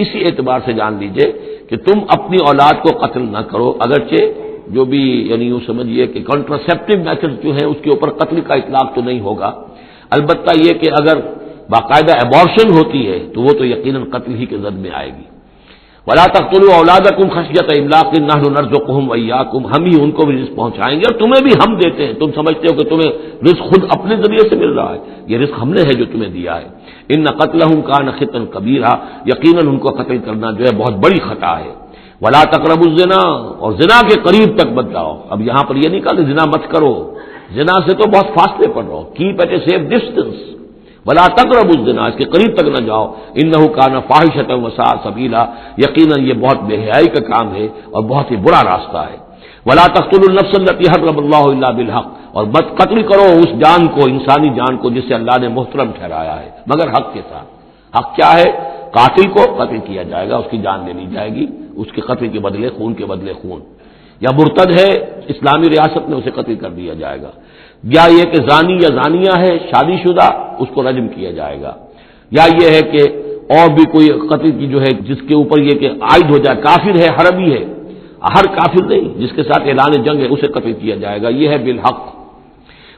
[SPEAKER 1] اسی اعتبار سے جان لیجئے کہ تم اپنی اولاد کو قتل نہ کرو، اگرچہ جو بھی یعنی یوں سمجھیے کہ کنٹراسیپٹیو میتھڈ جو ہے اس کے اوپر قتل کا اطلاق تو نہیں ہوگا، البتہ یہ کہ اگر باقاعدہ ایبارشن ہوتی ہے تو وہ تو یقیناً قتل ہی کے زد میں آئے گی۔ وَلَا تَقْتُلُوا أَوْلَادَكُمْ خَشْيَةَ إِمْلَاقٍ نَحْنُ نَرْزُقُهُمْ وَإِيَّاكُمْ، ہم ہی ان کو بھی رزق پہنچائیں گے اور تمہیں بھی ہم دیتے ہیں، تم سمجھتے ہو کہ تمہیں رزق خود اپنے ذریعے سے مل رہا ہے، یہ رزق ہم نے ہے جو تمہیں دیا ہے۔ إِنَّ قَتْلَهُمْ كَانَ خِطًّا كَبِيرًا، یقیناً ان کو قتل کرنا جو ہے بہت بڑی خطا ہے۔ وَلَا تَقْرَبُوا الزِّنَا، اور زنا کے قریب تک مت جاؤ۔ اب یہاں پر یہ نہیں کہا کہ زنا مت کرو، زنا سے تو بہت فاصلے پر رہو، keep at a safe distance. ولا تقربوا الزنا، اس کے قریب تک نہ جاؤ، انہ کان فاحشۃ وساء سبیلا، یقیناً یہ بہت بے حیائی کا کام ہے اور بہت ہی برا راستہ ہے۔ ولا تقتلوا النفس التي حرم الله الا بالحق، اور مت قتل کرو اس جان کو، انسانی جان کو جسے اللہ نے محترم ٹھہرایا ہے مگر حق کے ساتھ۔ حق کیا ہے؟ قاتل کو قتل کیا جائے گا، اس کی جان لے لی جائے گی، اس کے قتل کے بدلے خون کے بدلے خون، یا مرتد ہے اسلامی ریاست میں اسے قتل کر دیا جائے گا، یا یہ کہ زانی یا زانیہ ہے شادی شدہ اس کو رجم کیا جائے گا، یا یہ ہے کہ اور بھی کوئی قتل کی جو ہے جس کے اوپر یہ کہ عائد ہو جائے، کافر ہے حربی ہے، ہر کافر نہیں جس کے ساتھ اعلان جنگ ہے اسے قتل کیا جائے گا، یہ ہے بالحق۔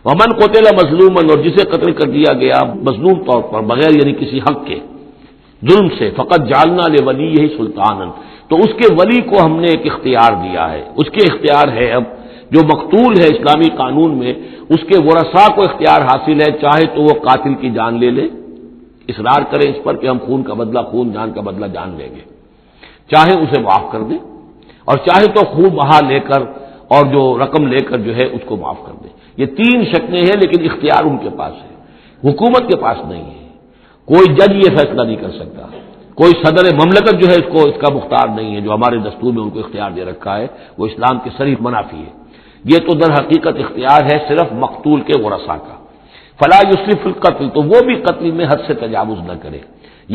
[SPEAKER 1] ومن قتل مظلوما، اور جسے قتل کر دیا گیا مظلوم طور پر بغیر یعنی کسی حق کے ظلم سے، فقط جعلنا لولیہ سلطانا، تو اس کے ولی کو ہم نے ایک اختیار دیا ہے، اس کے اختیار ہے اب جو مقتول ہے اسلامی قانون میں اس کے ورثاء کو اختیار حاصل ہے، چاہے تو وہ قاتل کی جان لے لے، اصرار کرے اس پر کہ ہم خون کا بدلہ خون، جان کا بدلہ جان لیں گے، چاہے اسے معاف کر دے اور چاہے تو خون بہا لے کر اور جو رقم لے کر جو ہے اس کو معاف کر دے۔ یہ تین شکلیں ہیں لیکن اختیار ان کے پاس ہے، حکومت کے پاس نہیں ہے، کوئی جج یہ فیصلہ نہیں کر سکتا، کوئی صدر مملکت جو ہے اس کا مختار نہیں ہے، جو ہمارے دستور میں ان کو اختیار دے رکھا ہے وہ اسلام کے صریح منافی ہے۔ یہ تو در حقیقت اختیار ہے صرف مقتول کے ورثاء کا۔ فلا یسرف فی القتل، تو وہ بھی قتل میں حد سے تجاوز نہ کرے،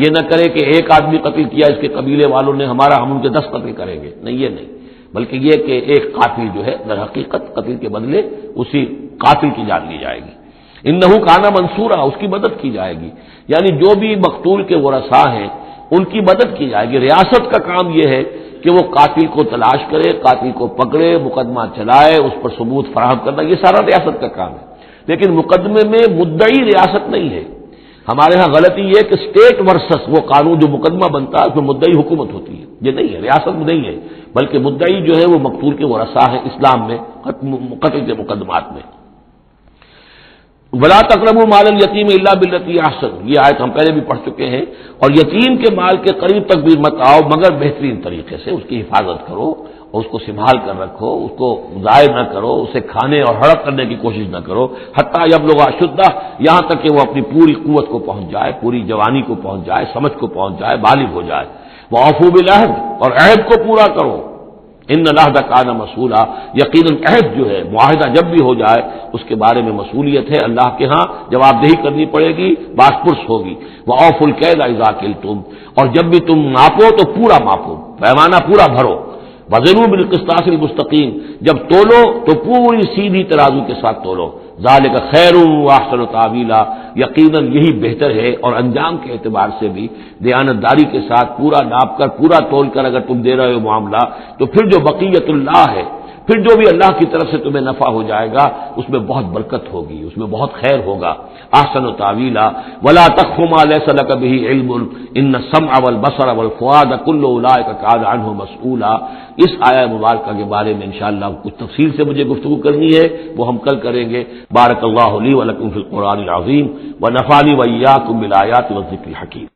[SPEAKER 1] یہ نہ کرے کہ ایک آدمی قتل کیا اس کے قبیلے والوں نے ہمارا، ہم ان کے 10 قتل کریں گے، نہیں یہ نہیں، بلکہ یہ کہ ایک قاتل جو ہے در حقیقت قتل کے بدلے اسی قاتل کی جان لی جائے گی۔ انہ کان منصورا، اس کی مدد کی جائے گی، یعنی جو بھی مقتول کے ورثاء ہیں ان کی مدد کی جائے گی۔ ریاست کا کام یہ ہے کہ وہ قاتل کو تلاش کرے، قاتل کو پکڑے، مقدمہ چلائے، اس پر ثبوت فراہم کرنا، یہ سارا ریاست کا کام ہے، لیکن مقدمے میں مدعی ریاست نہیں ہے۔ ہمارے ہاں غلطی یہ کہ اسٹیٹ ورسس وہ قانون جو مقدمہ بنتا ہے اس میں مدعی حکومت ہوتی ہے، یہ نہیں ہے، ریاست میں نہیں ہے، بلکہ مدعی جو ہے وہ مقتول کے ورثاء ہیں اسلام میں قتل کے مقدمات میں۔ ولا تقربوا مال الیتیم الا بالتی احسن، یہ آیت ہم پہلے بھی پڑھ چکے ہیں، اور یتیم کے مال کے قریب تک بھی مت آؤ مگر بہترین طریقے سے، اس کی حفاظت کرو اور اس کو سنبھال کر رکھو، اس کو ضائع نہ کرو، اسے کھانے اور ہڑپ کرنے کی کوشش نہ کرو، حتیٰ یبلغ اشدہ، یہاں تک کہ وہ اپنی پوری قوت کو پہنچ جائے، پوری جوانی کو پہنچ جائے، سمجھ کو پہنچ جائے، بالغ ہو جائے۔ وَأَوْفُوا بِالْعَهْدِ، اور عہد کو پورا کرو، ان العہد کان مسئولا، یقیناً عہد جو ہے معاہدہ جب بھی ہو جائے اس کے بارے میں مسئولیت ہے، اللہ کے ہاں جواب دہی کرنی پڑے گی، باس پرس ہوگی۔ وَأَوْفُوا الْكَيْلَ إِذَا كِلْتُمْ، اور جب بھی تم ماپو تو پورا ماپو، پیمانہ پورا بھرو۔ وَزِنُوا بِالْقِسْطَاسِ الْمُسْتَقِيمِ، جب تولو تو پوری سیدھی ترازو کے ساتھ تولو۔ ذَلِكَ خَيْرٌ وَأَحْسَنُ تَأْوِيلًا، یقیناً یہی بہتر ہے اور انجام کے اعتبار سے بھی دیانتداری کے ساتھ پورا ناپ کر پورا تول کر اگر تم دے رہے ہو معاملہ، تو پھر جو بقیت اللہ ہے، پھر جو بھی اللہ کی طرف سے تمہیں نفع ہو جائے گا اس میں بہت برکت ہوگی، اس میں بہت خیر ہوگا۔ احسن تاویلا ولا تخف ما ليس لك به علم ان السمع والبصر والفؤاد كل اولئك كان عنه مسؤولا۔ اس آیہ مبارکہ کے بارے میں انشاءاللہ کچھ تفصیل سے مجھے گفتگو کرنی ہے، وہ ہم کل کریں گے۔ بارک اللہ لی ولکم فی القرآن العظیم ونفعنی وإیاکم بالآیات والذکر الحکیم۔